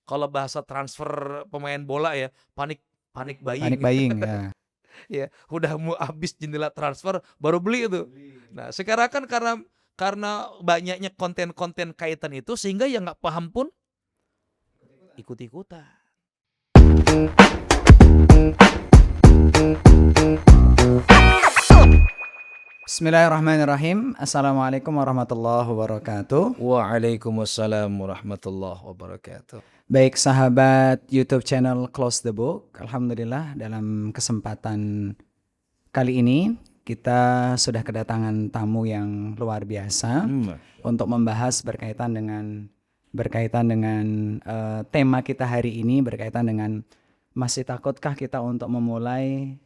kalau bahasa transfer pemain bola ya, panik Panic buying. buying ya. Ya, udah mau habis jendela transfer baru beli itu. Nah, sekarang kan karena banyaknya konten-konten kaitan itu sehingga yang nggak paham pun ikut-ikutan. Bismillahirrahmanirrahim. Assalamualaikum warahmatullahi wabarakatuh. Waalaikumsalam warahmatullahi wabarakatuh. Baik sahabat YouTube channel Close the Book, alhamdulillah dalam kesempatan kali ini kita sudah kedatangan tamu yang luar biasa untuk membahas berkaitan dengan tema kita hari ini, berkaitan dengan masih takutkah kita untuk memulai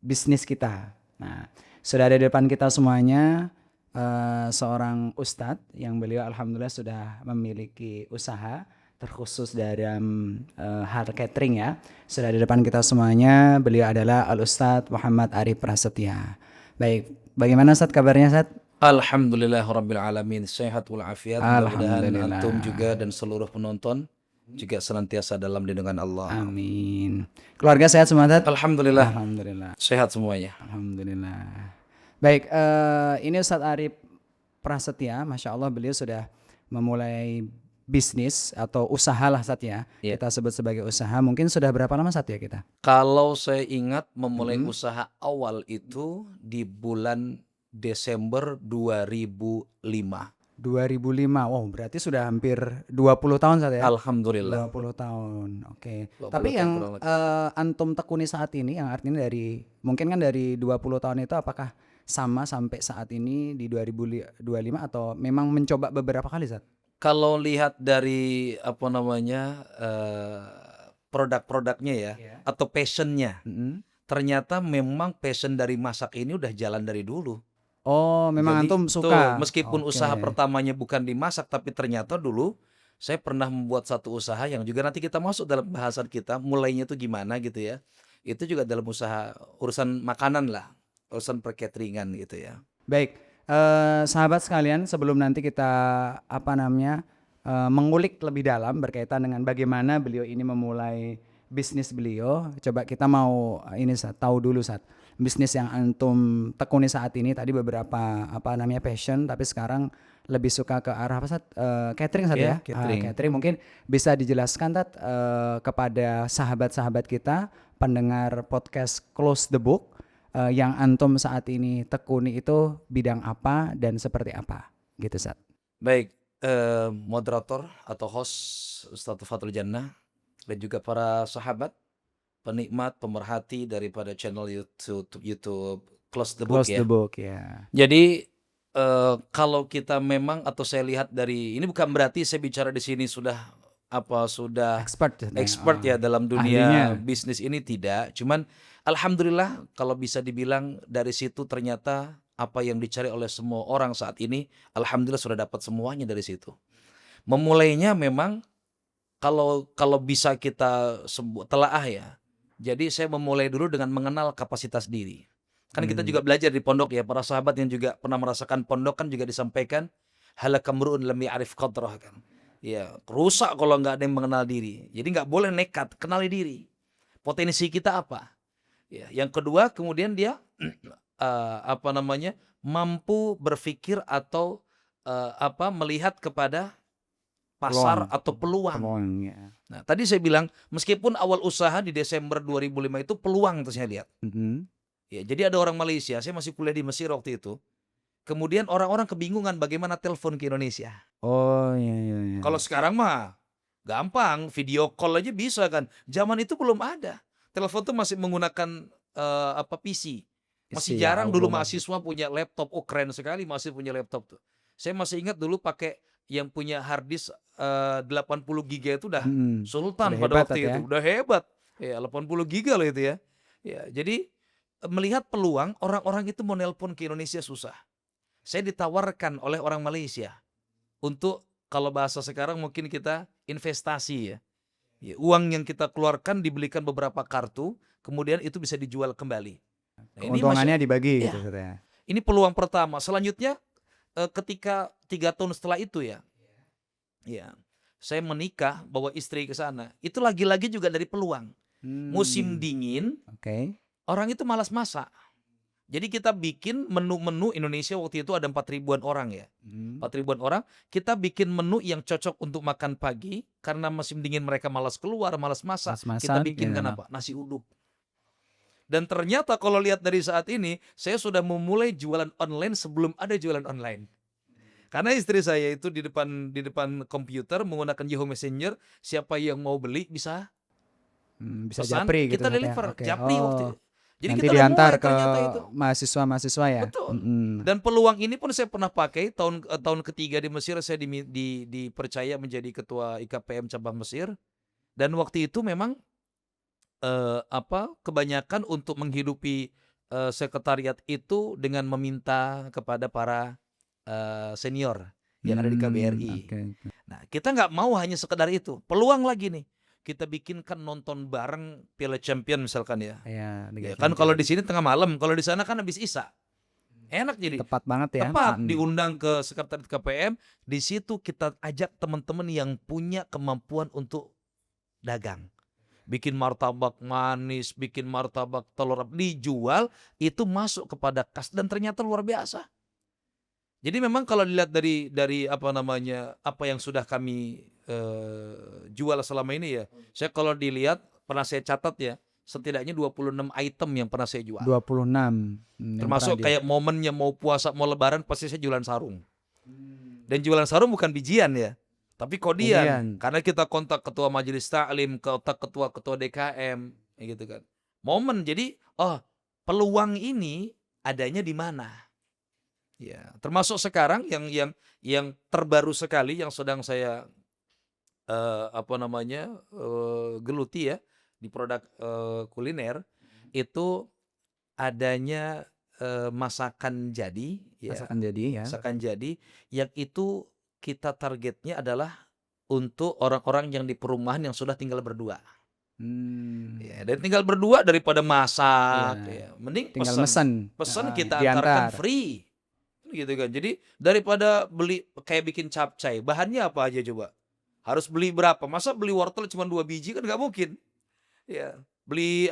bisnis kita. Nah, sudah ada di depan kita semuanya seorang ustadz yang beliau alhamdulillah sudah memiliki usaha terkhusus dalam hal catering ya. Sudah di depan kita semuanya, beliau adalah Al-Ustadz Muhammad Arif Prasetya. Baik, bagaimana Ustadz kabarnya Ustadz? Alhamdulillah Rabbil Alamin, sehat walafiat. Mudah-mudahan Alhamdulillah. antum juga dan seluruh penonton juga senantiasa dalam lindungan Allah. Amin. Keluarga sehat semua Ustadz? Alhamdulillah. Alhamdulillah. Sehat semuanya. Alhamdulillah. Baik, ini Ustadz Arif Prasetya, Masya Allah beliau sudah memulai bisnis atau usaha lah Ustadz ya. Yeah. Kita sebut sebagai usaha. Mungkin sudah berapa lama Ustadz ya kita? Kalau saya ingat memulai usaha awal itu di bulan Desember 2005. 2005. Wow, berarti sudah hampir 20 tahun Ustadz ya? Alhamdulillah. 20 tahun. Oke. 20 Tapi tahun yang kurang lebih. antum tekuni saat ini yang artinya mungkin kan dari 20 tahun itu apakah sama sampai saat ini di 2025 atau memang mencoba beberapa kali Ustadz? Kalau lihat dari produk-produknya ya, atau passionnya, ternyata memang passion dari masak ini udah jalan dari dulu. Oh, memang Jadi, antum suka. Meskipun Oke. usaha pertamanya bukan dimasak, tapi ternyata dulu saya pernah membuat satu usaha yang juga nanti kita masuk dalam bahasan kita, mulainya itu gimana gitu ya. Itu juga dalam usaha urusan makanan lah, urusan percateringan gitu ya. Baik, sahabat sekalian, sebelum nanti kita mengulik lebih dalam berkaitan dengan bagaimana beliau ini memulai bisnis beliau, coba kita mau tahu dulu bisnis yang antum tekuni saat ini. Tadi beberapa passion, tapi sekarang lebih suka ke arah apa catering ya? Catering. Catering mungkin bisa dijelaskan kepada sahabat-sahabat kita pendengar podcast Close the Book. Yang antum saat ini tekuni itu bidang apa dan seperti apa gitu Ustaz? Baik, moderator atau host Ustadz Fathul Jannah dan juga para sahabat penikmat pemerhati daripada channel YouTube Close the Book Close ya. the Book ya. Jadi kalau kita memang atau saya lihat dari ini bukan berarti saya bicara di sini sudah expert ya dalam dunia ahlinya. Bisnis ini, tidak. Cuman alhamdulillah kalau bisa dibilang dari situ ternyata apa yang dicari oleh semua orang saat ini, alhamdulillah sudah dapat semuanya dari situ. Memulainya memang kalau bisa kita telaah ya. Jadi saya memulai dulu dengan mengenal kapasitas diri. Kan kita juga belajar di pondok ya, para sahabat yang juga pernah merasakan pondok kan juga disampaikan halakamruun lam ya'rif qadrah kan. Ya, rusak kalau nggak ada yang mengenal diri. Jadi nggak boleh nekat, kenali diri. Potensi kita apa? Ya, yang kedua kemudian dia mampu berpikir atau melihat kepada pasar atau peluang. Ya. Nah, tadi saya bilang meskipun awal usaha di Desember 2005 itu peluang tuh saya lihat. Ya, jadi ada orang Malaysia, saya masih kuliah di Mesir waktu itu. Kemudian orang-orang kebingungan bagaimana telepon ke Indonesia. Oh iya. Kalau sekarang mah gampang, video call aja bisa kan. Zaman itu belum ada. Telepon tuh masih menggunakan PC. Masih jarang dulu mahasiswa punya laptop. Oh keren sekali masih punya laptop tuh. Saya masih ingat dulu pakai yang punya hard disk 80 giga itu udah sultan pada waktu itu. Udah hebat. Ya 80 giga loh itu ya. Ya, jadi melihat peluang, orang-orang itu mau nelpon ke Indonesia susah. Saya ditawarkan oleh orang Malaysia untuk kalau bahasa sekarang mungkin kita investasi ya. Ya, uang yang kita keluarkan dibelikan beberapa kartu, kemudian itu bisa dijual kembali. Nah, keuntungannya dibagi ya, gitu katanya. Ini peluang pertama. Selanjutnya ketika 3 tahun setelah itu ya, saya menikah, bawa istri ke sana, itu lagi-lagi juga dari peluang. Musim dingin, Oke. orang itu malas masak. Jadi kita bikin menu-menu Indonesia waktu itu ada 4.000-an orang ya. 4.000-an orang, kita bikin menu yang cocok untuk makan pagi. Karena musim dingin mereka malas keluar, malas masak. Malas Kita masak, bikinkan iya. apa? Nasi uduk. Dan ternyata kalau lihat dari saat ini, saya sudah memulai jualan online sebelum ada jualan online. Karena istri saya itu di depan komputer menggunakan Yahoo Messenger, siapa yang mau beli bisa Bisa pesan, japri gitu kita Sat, ya. deliver, Oke. japri waktu Oh, itu. Jadi nanti kita udah diantar mulai ke ternyata itu. mahasiswa-mahasiswa ya. Betul. Dan peluang ini pun saya pernah pakai tahun ketiga di Mesir, saya dipercaya menjadi ketua IKPM cabang Mesir. Dan waktu itu memang kebanyakan untuk menghidupi sekretariat itu dengan meminta kepada para senior yang ada di KBRI. Oke. Nah, kita nggak mau hanya sekedar itu. Peluang lagi nih. Kita bikinkan nonton bareng Piala Champion misalkan ya. Ya, Ya kan kalau di sini tengah malam, kalau di sana kan habis Isya. Enak jadi. tepat banget ya. Tepat diundang ke sekretariat KPM, di situ kita ajak teman-teman yang punya kemampuan untuk dagang. Bikin martabak manis, bikin martabak telur dijual, itu masuk kepada kas dan ternyata luar biasa. Jadi memang kalau dilihat dari apa yang sudah kami jual selama ini ya. Saya kalau dilihat pernah saya catat ya, setidaknya 26 item yang pernah saya jual. 26. Termasuk kayak momennya mau puasa, mau lebaran pasti saya jualan sarung. Dan jualan sarung bukan bijian ya, tapi kodian. Karena kita kontak ketua majelis taklim, kontak ketua DKM, gitu kan. Momen jadi, peluang ini adanya di mana? Ya, termasuk sekarang yang terbaru sekali yang sedang saya geluti ya di produk kuliner itu adanya masakan jadi ya. Masakan jadi yang itu kita targetnya adalah untuk orang-orang yang di perumahan yang sudah tinggal berdua. Ya, dan tinggal berdua daripada masak ya. Mending tinggal pesan kita antarkan free. Gitu kan. Jadi daripada beli kayak bikin capcay, bahannya apa aja coba? Harus beli berapa? Masa beli wortel cuma 2 biji kan nggak mungkin. Ya, beli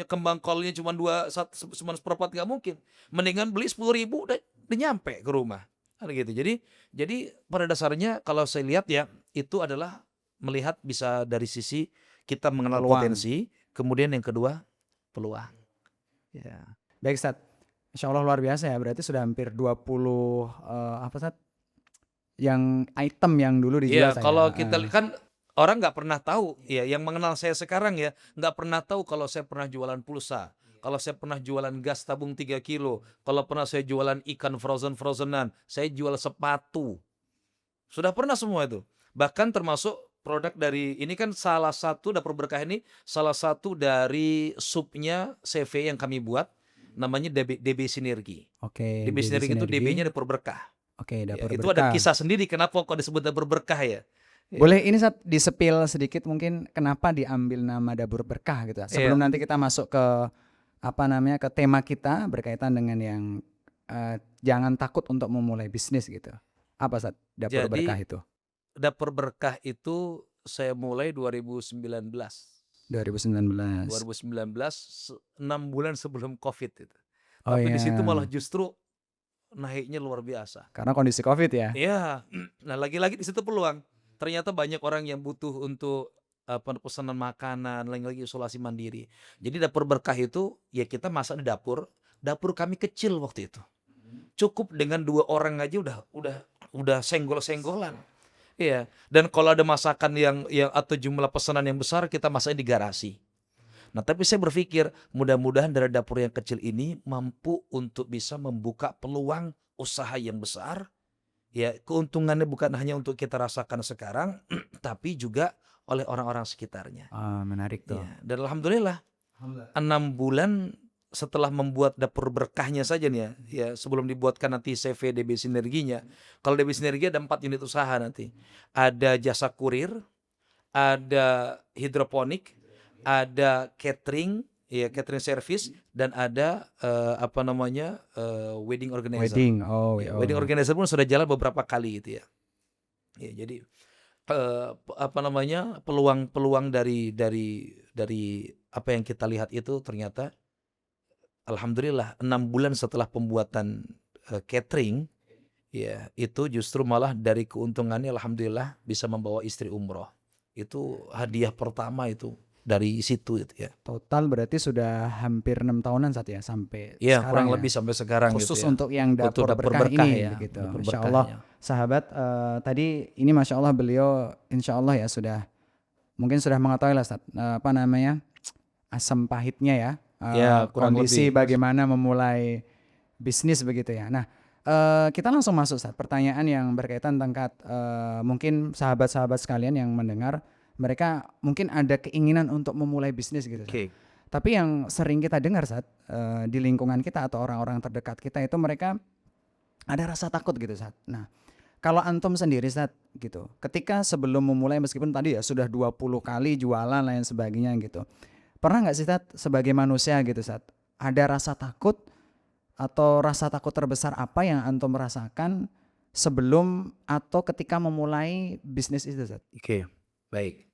kembang kolnya cuma 1/4 nggak mungkin. Mendingan beli 10.000 udah nyampe ke rumah. Kan gitu. Jadi pada dasarnya kalau saya lihat ya itu adalah melihat bisa dari sisi kita mengenal potensi, kemudian yang kedua peluang. Ya. Baik Sat. Insya Allah luar biasa ya, berarti sudah hampir 20 yang item yang dulu dijual. Iya, kalau kita kan orang nggak pernah tahu ya, yang mengenal saya sekarang ya nggak pernah tahu kalau saya pernah jualan pulsa, kalau saya pernah jualan gas tabung 3 kilo, kalau pernah saya jualan ikan frozenan, saya jual sepatu, sudah pernah semua itu. Bahkan termasuk produk dari ini kan salah satu dapur berkah ini salah satu dari supnya CV yang kami buat. Namanya DB Sinergi. Oke. DB Sinergi itu DB-nya dapur berkah. Oke, dapur ya, berkah. itu ada kisah sendiri kenapa kok disebut dapur berkah ya. Boleh ini Sat disepil sedikit mungkin kenapa diambil nama dapur berkah gitu. Sebelum nanti kita masuk ke ke tema kita berkaitan dengan yang jangan takut untuk memulai bisnis gitu. Apa Sat dapur berkah itu? Dapur berkah itu saya mulai 2019. 2019, 6 bulan sebelum COVID itu. Tapi di situ malah justru naiknya luar biasa. Karena kondisi COVID ya. Iya. Nah, lagi-lagi di situ peluang. Ternyata banyak orang yang butuh untuk pesanan makanan, lagi-lagi isolasi mandiri. Jadi dapur berkah itu ya kita masak di dapur. Dapur kami kecil waktu itu. Cukup dengan 2 orang aja udah senggol-senggolan. Iya, dan kalau ada masakan yang atau jumlah pesanan yang besar kita masaknya di garasi. Nah, tapi saya berpikir mudah-mudahan dari dapur yang kecil ini mampu untuk bisa membuka peluang usaha yang besar. Ya, keuntungannya bukan hanya untuk kita rasakan sekarang, tapi juga oleh orang-orang sekitarnya. Menarik tuh. Ya, dan alhamdulillah 6 bulan setelah membuat dapur berkahnya saja nih ya sebelum dibuatkan nanti CV DB Sinerginya. Kalau DB Sinergi ada 4 unit usaha nanti. Ada jasa kurir, ada hidroponik, ada catering service, dan ada wedding organizer. Wedding, Wedding organizer pun sudah jalan beberapa kali gitu ya. Ya, jadi apa namanya, peluang-peluang dari apa yang kita lihat itu ternyata alhamdulillah 6 bulan setelah pembuatan, catering, ya itu justru malah dari keuntungannya alhamdulillah bisa membawa istri umroh. Itu hadiah pertama itu dari situ itu ya. Total berarti sudah hampir 6 tahunan saat ya sampai Ya kurang sekarang ya. lebih sampai sekarang Khusus gitu ya. untuk yang Untuk dapur dapur berkah berkah ini ya, begitu. dapur Insya Allah berkahnya. sahabat, tadi ini Masya Allah beliau Insya Allah ya sudah mungkin sudah mengetahui lah Ustaz, apa namanya, asam pahitnya ya, Ya kurang kondisi lebih. bagaimana memulai bisnis begitu ya. Nah, kita langsung masuk Ustaz, pertanyaan yang berkaitan tentang mungkin sahabat-sahabat sekalian yang mendengar, mereka mungkin ada keinginan untuk memulai bisnis gitu Ustaz. Oke. Tapi yang sering kita dengar saat di lingkungan kita atau orang-orang terdekat kita itu mereka ada rasa takut gitu saat. Nah, kalau antum sendiri saat gitu, ketika sebelum memulai meskipun tadi ya sudah 20 kali jualan lain sebagainya gitu. Pernah nggak sih saat sebagai manusia gitu saat ada rasa takut atau rasa takut terbesar apa yang antum merasakan sebelum atau ketika memulai bisnis itu Zat? Oke, baik.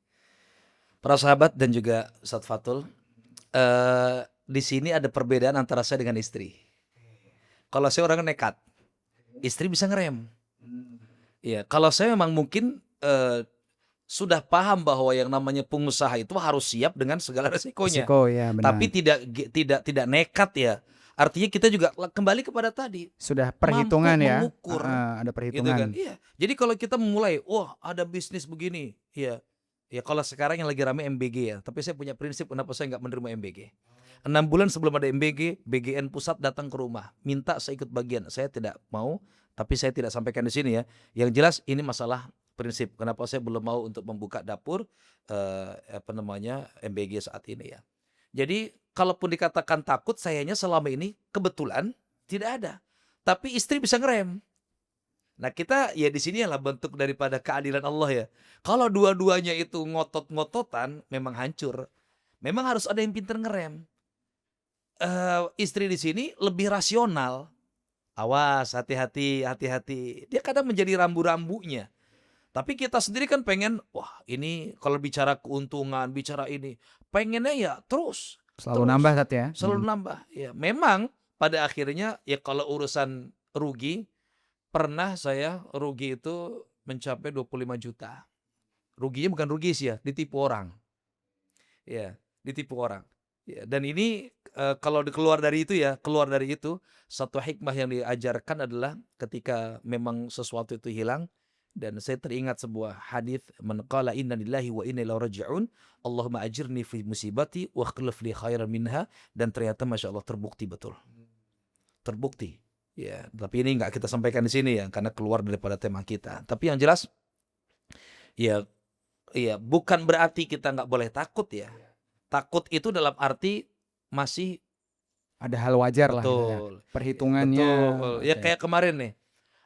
Para sahabat dan juga Ustadz Fatul, di sini ada perbedaan antara saya dengan istri. Kalau saya orang nekat, istri bisa ngerem. Ya, kalau saya memang mungkin sudah paham bahwa yang namanya pengusaha itu harus siap dengan segala resikonya. Risiko ya Tapi benar. tidak nekat ya. Artinya kita juga kembali kepada tadi, Sudah mampu perhitungan ya. mengukur Ada gitu kan. perhitungan. Iya. Jadi kalau kita memulai, wah ada bisnis begini, ya. Ya kalau sekarang yang lagi rame MBG ya, tapi saya punya prinsip kenapa saya nggak menerima MBG. 6 bulan sebelum ada MBG, BGN pusat datang ke rumah, minta saya ikut bagian. Saya tidak mau, tapi saya tidak sampaikan di sini ya. Yang jelas ini masalah prinsip. Kenapa saya belum mau untuk membuka dapur apa namanya MBG saat ini ya. Jadi kalaupun dikatakan takut, sayanya selama ini kebetulan tidak ada. Tapi istri bisa ngerem. Nah kita ya di sini adalah bentuk daripada keadilan Allah ya. Kalau dua-duanya itu ngotot-ngototan, memang hancur. Memang harus ada yang pintar ngerem. Istri di sini lebih rasional. Awas, hati-hati, hati-hati. Dia kadang menjadi rambu-rambunya. Tapi kita sendiri kan pengen, wah ini kalau bicara keuntungan, bicara ini, pengennya ya terus. Selalu nambah Zat ya. Selalu nambah. Ya, memang pada akhirnya ya kalau urusan rugi, pernah saya rugi itu mencapai 25 juta. Ruginya bukan rugi sih ya, ditipu orang. Ya, ditipu orang. Ya, dan ini kalau keluar dari itu satu hikmah yang diajarkan adalah ketika memang sesuatu itu hilang. Dan saya teringat sebuah hadis, man qala inna lillahi wa inna ilaihi raji'un, Allahumma ajirni fi musibati wa akhlif li khairan minha. Dan ternyata Masya Allah terbukti betul. Terbukti. Ya, tapi ini nggak kita sampaikan di sini ya karena keluar daripada tema kita. Tapi yang jelas ya bukan berarti kita nggak boleh takut ya. Takut itu dalam arti masih Ada hal wajar lah gitu ya. betul. Perhitungannya. Betul. Ya Oke. kayak kemarin nih.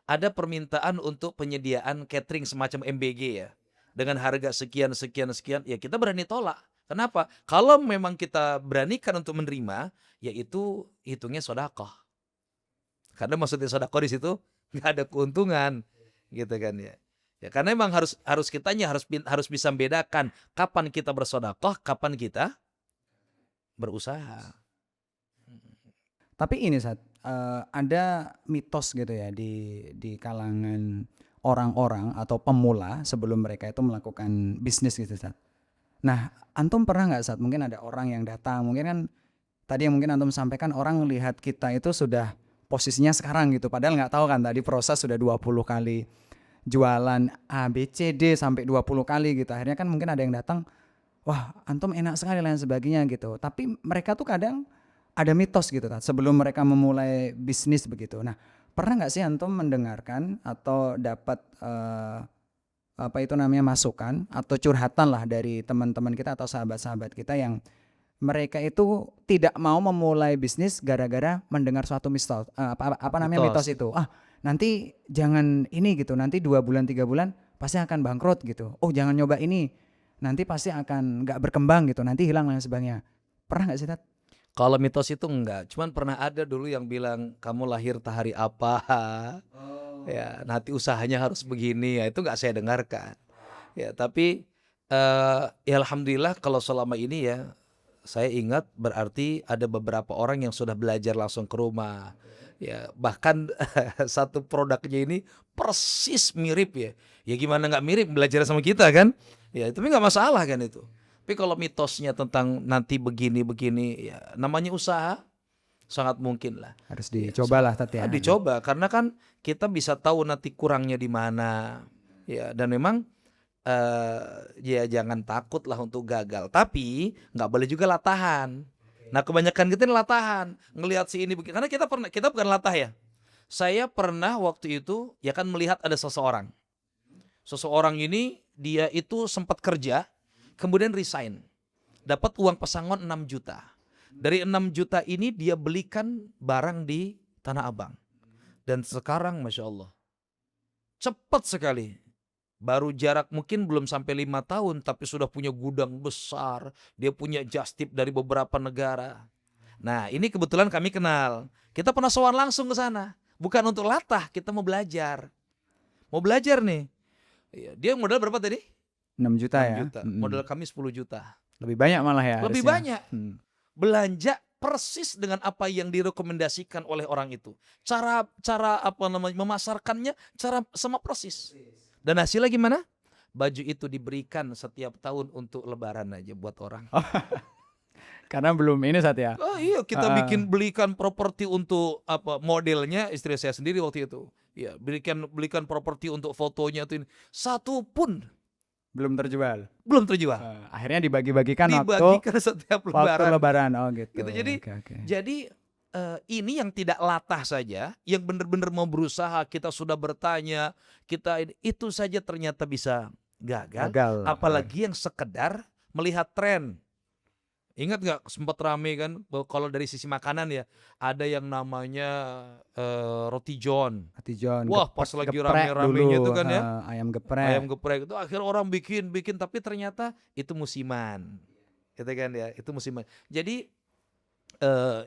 Ada permintaan untuk penyediaan catering semacam MBG ya. Dengan harga sekian, sekian, sekian. Ya kita berani tolak. Kenapa? Kalau memang kita beranikan untuk menerima, yaitu hitungnya sedekah. Karena maksudnya sedekah di situ nggak ada keuntungan, gitu kan ya. Ya karena memang harus kitanya harus bisa membedakan kapan kita bersedekah, kapan kita berusaha. Tapi ini Sat, ada mitos gitu ya di kalangan orang-orang atau pemula sebelum mereka itu melakukan bisnis gitu Sat. Nah, antum pernah nggak Sat, mungkin ada orang yang datang, mungkin kan tadi yang mungkin antum sampaikan orang melihat kita itu sudah posisinya sekarang gitu, padahal nggak tahu kan tadi proses sudah 20 kali jualan A, B, C, D sampai 20 kali gitu. Akhirnya kan mungkin ada yang datang, wah antum enak sekali lain sebagainya gitu. Tapi mereka tuh kadang ada mitos gitu Tat, sebelum mereka memulai bisnis begitu. Nah, pernah nggak sih antum mendengarkan atau dapat apa itu namanya masukan atau curhatan lah dari teman-teman kita atau sahabat-sahabat kita yang mereka itu tidak mau memulai bisnis gara-gara mendengar suatu mitos, apa namanya mitos itu. Nanti jangan ini gitu, nanti 2 bulan 3 bulan pasti akan bangkrut gitu. Oh jangan nyoba ini, nanti pasti akan nggak berkembang gitu, nanti hilang dan sebagainya. Pernah nggak sih Tat? Kalau mitos itu enggak, cuman pernah ada dulu yang bilang kamu lahir hari apa, ya nanti usahanya harus begini, ya itu nggak saya dengarkan. Ya tapi ya alhamdulillah kalau selama ini ya saya ingat berarti ada beberapa orang yang sudah belajar langsung ke rumah. Ya bahkan satu produknya ini persis mirip ya. Ya gimana nggak mirip belajar sama kita kan? Ya itu nggak masalah kan itu. Tapi kalau mitosnya tentang nanti begini-begini ya namanya usaha sangat mungkin lah. Harus Ya, dicobalah Tat ya. dicoba karena kan kita bisa tahu nanti kurangnya di mana. Ya dan memang ya jangan takut lah untuk gagal. Tapi nggak boleh juga latahan. Nah kebanyakan kita ini latahan ngelihat si ini begini. Karena kita bukan latah ya. Saya pernah waktu itu ya kan melihat ada seseorang. Seseorang ini dia itu sempat kerja, kemudian resign. Dapat uang pesangon 6 juta. Dari 6 juta ini dia belikan barang di Tanah Abang. Dan sekarang Masya Allah, cepat sekali. Baru jarak mungkin belum sampai 5 tahun, tapi sudah punya gudang besar. Dia punya just tip dari beberapa negara. Nah ini kebetulan kami kenal. Kita pernah sowan langsung ke sana. Bukan untuk latah, kita mau belajar. Mau belajar nih. Iya, dia modal berapa tadi? 6 juta 6 ya. juta. Modal kami 10 juta. Lebih banyak malah ya. Lebih harusnya. banyak. Belanja persis dengan apa yang direkomendasikan oleh orang itu. Cara apa namanya memasarkannya cara sama persis. Dan hasilnya gimana? Baju itu diberikan setiap tahun untuk lebaran aja buat orang. Karena belum ini Sat ya. Oh iya, kita belikan properti untuk apa modelnya istri saya sendiri waktu itu. Ya, belikan properti untuk fotonya itu satu pun Belum terjual. belum terjual. Akhirnya dibagi-bagikan Dibagikan setiap waktu lebaran. lebaran. Oh gitu. Gitu. Jadi Oke. jadi ini yang tidak latah saja, yang benar-benar mau berusaha, kita sudah bertanya, itu saja ternyata bisa gagal. Apalagi yang sekedar melihat tren. Ingat nggak sempat rame kan kalau dari sisi makanan ya, ada yang namanya roti john. John. Wah pas lagi rame-ramenya itu kan ya, ayam geprek. ayam geprek itu akhirnya orang bikin, tapi ternyata itu musiman, gitu kan ya, itu musiman. Jadi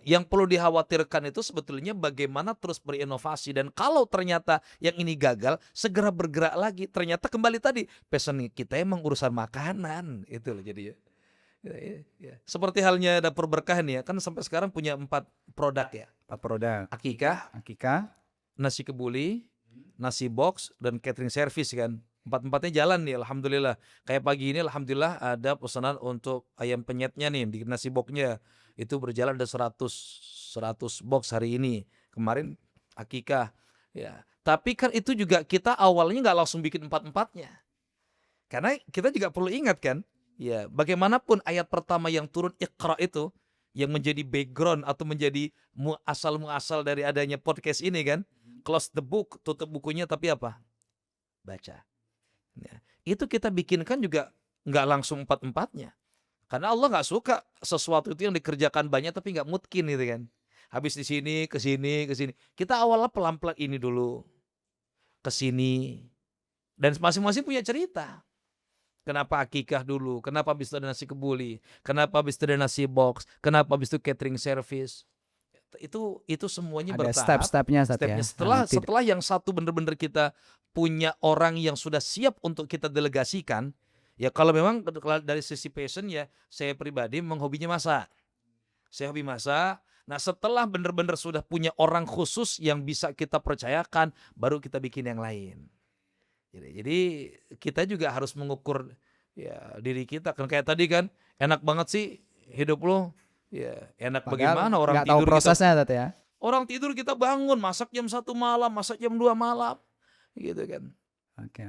yang perlu dikhawatirkan itu sebetulnya bagaimana terus berinovasi, dan kalau ternyata yang ini gagal segera bergerak lagi. Ternyata kembali tadi passion kita emang urusan makanan itu loh jadi ya. Ya. Seperti halnya Dapur Berkah nih ya, kan sampai sekarang punya 4 produk ya. 4 produk. Akikah, nasi kebuli, nasi box, dan catering service kan. 4-empatnya jalan nih alhamdulillah. Kayak pagi ini alhamdulillah ada pesanan untuk ayam penyetnya nih di nasi boxnya. Itu berjalan ada 100 box hari ini. Kemarin akikah. Ya. Tapi kan itu juga kita awalnya nggak langsung bikin 4-empatnya. Karena kita juga perlu ingat kan, ya bagaimanapun ayat pertama yang turun Iqra itu yang menjadi background atau menjadi muasal dari adanya podcast ini kan. Close the book, tutup bukunya, tapi apa? Baca. Ya. Itu kita bikinkan juga nggak langsung 4-empatnya. Karena Allah nggak suka sesuatu itu yang dikerjakan banyak tapi nggak mungkin gitu kan. Habis di sini, ke sini, ke sini. Kita awalnya pelan-pelan ini dulu, ke sini. Dan masing-masing punya cerita. Kenapa akikah dulu? Kenapa habis itu ada nasi kebuli? Kenapa habis itu ada nasi box? Kenapa habis itu catering service? Itu semuanya ada bertahap. Step-stepnya ya. Setelah yang satu benar-benar kita punya orang yang sudah siap untuk kita delegasikan. Ya kalau memang dari sisi passion ya, saya pribadi memang hobinya masak. Saya hobi masak. Nah setelah benar-benar sudah punya orang khusus yang bisa kita percayakan, baru kita bikin yang lain. Jadi kita juga harus mengukur ya diri kita. Kan kayak tadi kan, enak banget sih hidup lo. Ya enak bagaimana orang tidur tahu prosesnya kita, ya. Orang tidur kita bangun, masak jam 1 malam, masak jam 2 malam. Gitu kan. Oke.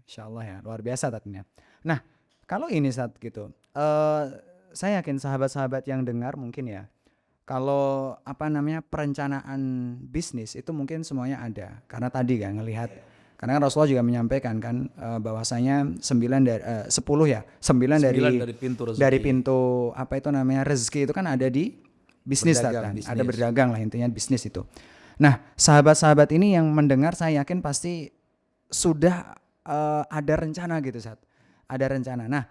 Insyaallah ya, luar biasa tatnya. Nah, kalau ini saat gitu, saya yakin sahabat-sahabat yang dengar mungkin ya, kalau perencanaan bisnis itu mungkin semuanya ada. Karena tadi kan ngelihat, karena kan Rasulullah juga menyampaikan kan bahwasanya 9 dari pintu rezeki itu kan ada di bisnis, ada berdagang lah intinya bisnis itu. Nah, sahabat-sahabat ini yang mendengar saya yakin pasti sudah ada rencana gitu Sat. Ada rencana. Nah,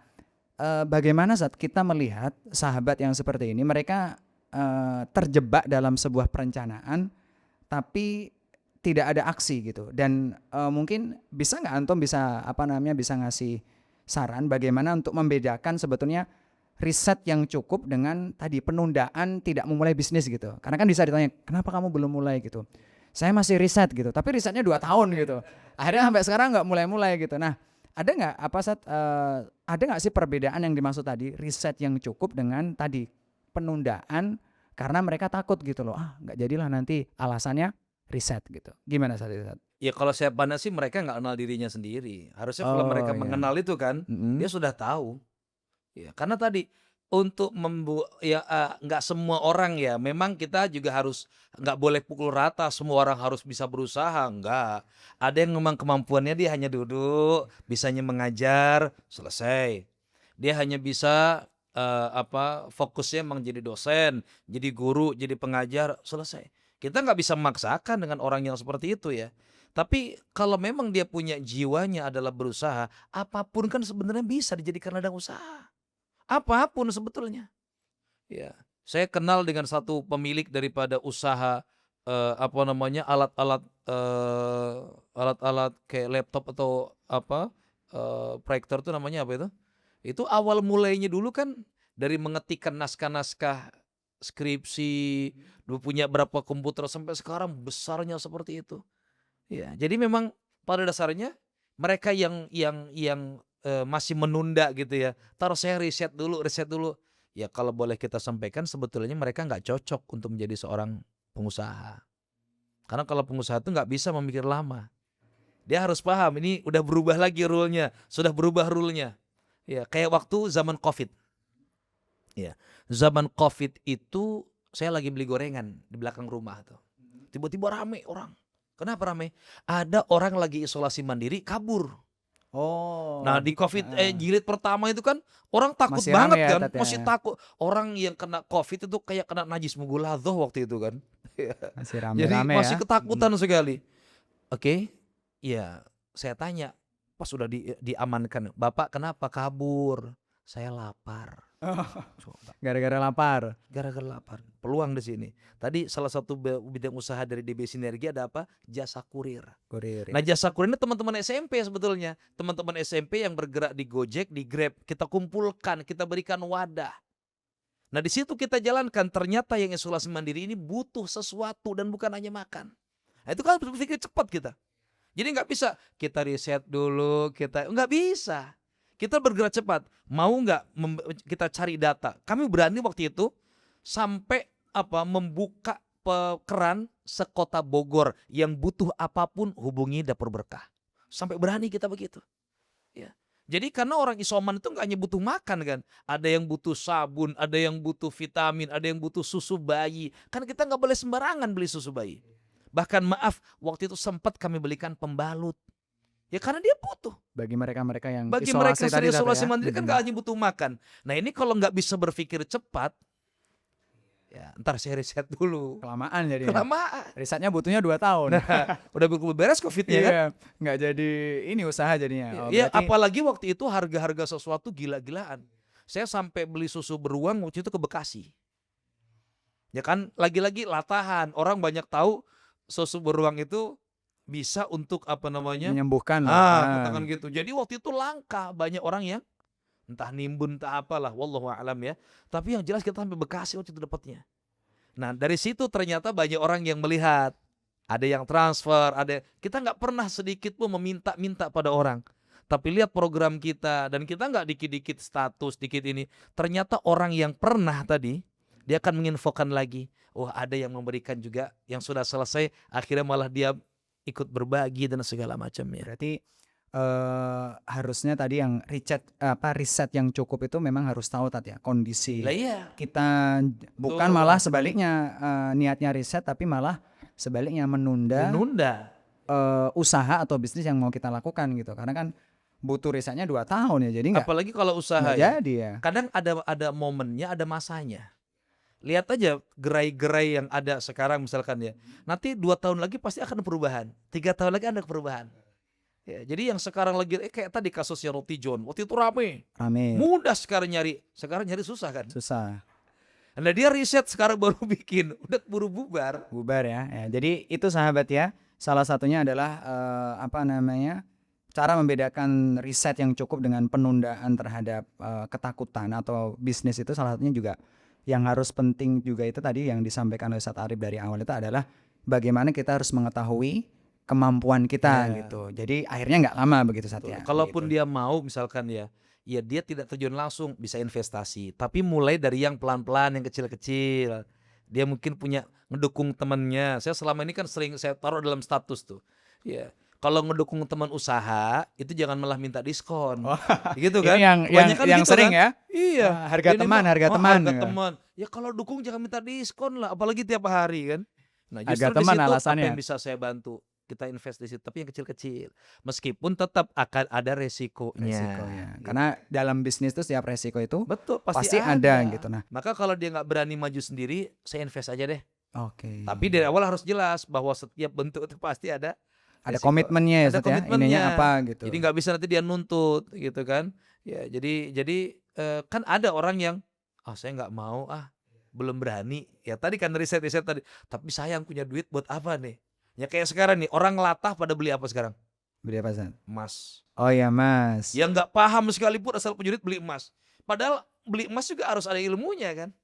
bagaimana saat kita melihat sahabat yang seperti ini, mereka terjebak dalam sebuah perencanaan tapi tidak ada aksi gitu. Dan mungkin bisa nggak antum bisa bisa ngasih saran bagaimana untuk membedakan sebetulnya riset yang cukup dengan tadi penundaan tidak memulai bisnis gitu. Karena kan bisa ditanya kenapa kamu belum mulai gitu. Saya masih riset gitu, tapi risetnya 2 tahun gitu. Akhirnya sampai sekarang nggak mulai-mulai gitu. Nah, ada nggak ada nggak sih perbedaan yang dimaksud tadi riset yang cukup dengan tadi penundaan karena mereka takut gitu loh, nggak jadilah nanti alasannya riset gitu. Gimana saat itu? Ya kalau saya pandang sih mereka nggak kenal dirinya sendiri. Harusnya kalau mereka Oh ya. mengenal itu kan, dia sudah tahu. Ya, karena tadi untuk nggak semua orang ya. Memang kita juga harus nggak boleh pukul rata. Semua orang harus bisa berusaha. Enggak. Ada yang memang kemampuannya dia hanya duduk, bisanya mengajar, selesai. Dia hanya bisa fokusnya emang jadi dosen, jadi guru, jadi pengajar, selesai. Kita nggak bisa memaksakan dengan orang yang seperti itu ya. Tapi kalau memang dia punya jiwanya adalah berusaha, apapun kan sebenarnya bisa dijadikan ladang usaha. Apapun sebetulnya. Ya, saya kenal dengan satu pemilik daripada usaha alat-alat alat-alat kayak laptop atau proyektor itu namanya apa itu? Itu awal mulainya dulu kan dari mengetikkan naskah-naskah skripsi, dulu punya berapa komputer sampai sekarang besarnya seperti itu. Ya, jadi memang pada dasarnya mereka yang masih menunda gitu ya. Entar saya riset dulu. Ya kalau boleh kita sampaikan sebetulnya mereka nggak cocok untuk menjadi seorang pengusaha. Karena kalau pengusaha itu nggak bisa memikir lama. Dia harus paham ini udah berubah lagi rule-nya, sudah berubah rule-nya. Ya, kayak waktu zaman Covid. Ya, zaman Covid itu saya lagi beli gorengan di belakang rumah tuh. Tiba-tiba rame orang. Kenapa rame? Ada orang lagi isolasi mandiri kabur. Oh. Nah di Covid jilid pertama itu kan orang takut Masih banget rame ya, kan, Tat, ya? masih takut. Orang yang kena Covid itu kayak kena najis mughaladhah waktu itu kan. Masih Jadi rame-rame masih ya. ketakutan sekali. Oke, ya saya tanya pas sudah diamankan, Bapak kenapa kabur? Saya lapar. Coba. Gara-gara lapar. Gara-gara lapar. Peluang di sini. Tadi salah satu bidang usaha dari DB Sinergi ada apa? Jasa kurir. Kurir Nah ya. jasa kurir ini teman-teman SMP sebetulnya. Teman-teman SMP yang bergerak di Gojek, di Grab. Kita kumpulkan, kita berikan wadah. Nah di situ kita jalankan. Ternyata yang isolasi mandiri ini butuh sesuatu dan bukan hanya makan. Nah itu kan berpikir cepat kita. Jadi nggak bisa kita riset dulu, nggak bisa. Kita bergerak cepat. Mau nggak kita cari data? Kami berani waktu itu sampai membuka keran sekota Bogor yang butuh apapun hubungi Dapur Berkah. Sampai berani kita begitu. Ya. Jadi karena orang isoman itu nggak hanya butuh makan kan, ada yang butuh sabun, ada yang butuh vitamin, ada yang butuh susu bayi. Kan kita nggak boleh sembarangan beli susu bayi. Bahkan maaf, waktu itu sempat kami belikan pembalut. Ya karena dia butuh. Bagi mereka-mereka yang Bagi isolasi mereka tadi, Tat, isolasi ya. mandiri kan nggak hanya butuh makan. Nah ini kalau nggak bisa berpikir cepat, ya ntar saya riset dulu. Kelamaan jadi. Kelamaan. Risetnya butuhnya 2 tahun. Nah, udah beres Covid-nya kan? Iya, nggak jadi ini usaha jadinya. Oh, Iya, berarti apalagi waktu itu harga-harga sesuatu gila-gilaan. Saya sampai beli susu beruang waktu itu ke Bekasi. Ya kan, lagi-lagi latahan. Orang banyak tahu susu beruang itu bisa untuk menyembuhkan lah. katakan gitu. Jadi waktu itu langka, banyak orang yang entah nimbun entah apalah, wallahu a'lam ya. Tapi yang jelas kita sampai Bekasi waktu itu dapatnya. Nah dari situ ternyata banyak orang yang melihat, ada yang transfer, kita nggak pernah sedikit pun meminta-minta pada orang. Tapi lihat program kita dan kita nggak dikit-dikit status, dikit ini. Ternyata orang yang pernah tadi dia akan menginfokan lagi. Oh ada yang memberikan juga yang sudah selesai, akhirnya malah dia ikut berbagi dan segala macamnya. Berarti harusnya tadi yang riset yang cukup itu memang harus tahu Tat ya kondisi Lah iya. kita, bukan malah sebaliknya niatnya riset tapi malah sebaliknya menunda usaha atau bisnis yang mau kita lakukan gitu. Karena kan butuh risetnya 2 tahun ya, jadi nggak Apalagi kalau usaha jadi ya. Kadang ada momennya, ada masanya. Lihat aja gerai-gerai yang ada sekarang misalkan ya. Nanti 2 tahun lagi pasti akan ada perubahan. 3 tahun lagi ada perubahan. Ya, jadi yang sekarang lagi kayak tadi kasusnya Roti John. Waktu itu rame. Rame. Mudah sekarang nyari susah kan. Susah. Nah dia riset sekarang baru bikin, udah buru bubar. Bubar ya. Ya, jadi itu sahabat ya. Salah satunya adalah apa namanya? Cara membedakan riset yang cukup dengan penundaan terhadap ketakutan atau bisnis itu salah satunya juga yang harus penting juga itu tadi yang disampaikan oleh Ustadz Arif dari awal itu adalah bagaimana kita harus mengetahui kemampuan kita gitu. Jadi akhirnya nggak lama begitu Satya. Kalaupun Gitu. dia mau misalkan ya dia tidak terjun langsung bisa investasi, tapi mulai dari yang pelan-pelan, yang kecil-kecil. Dia mungkin punya ngedukung temannya. Saya selama ini kan sering saya taruh dalam status tuh. Ya, kalau ngedukung teman usaha itu jangan malah minta diskon. Oh, Gitu ini kan? Kebanyakan yang gitu sering kan? ya. Iya. Harga Ini teman, mah, harga oh, teman. harga Ya. teman. Ya kalau dukung jangan minta diskon lah, apalagi tiap hari kan. Nah, Harga justru di teman situ apa alasannya. yang bisa saya bantu? Kita invest di situ, tapi yang kecil-kecil. Meskipun tetap akan ada resikonya. Resikonya. Gitu. Karena dalam bisnis itu setiap resiko itu Betul, pasti ada gitu. Nah, Maka kalau dia nggak berani maju sendiri, saya invest aja deh. oke. Tapi dari awal harus jelas bahwa setiap bentuk itu pasti ada Ada resiko. komitmennya ya, Ada Zat ya. komitmennya. Ininya apa gitu. Jadi nggak bisa nanti dia nuntut gitu kan. Ya, jadi kan ada orang yang saya nggak mau belum berani. Ya tadi kan riset tadi. Tapi sayang punya duit buat apa nih? Ya kayak sekarang nih orang latah pada beli apa sekarang? Beli apa, Zat? Emas. Oh ya, Mas. Yang nggak paham sekalipun asal punya duit beli emas. Padahal beli emas juga harus ada ilmunya kan.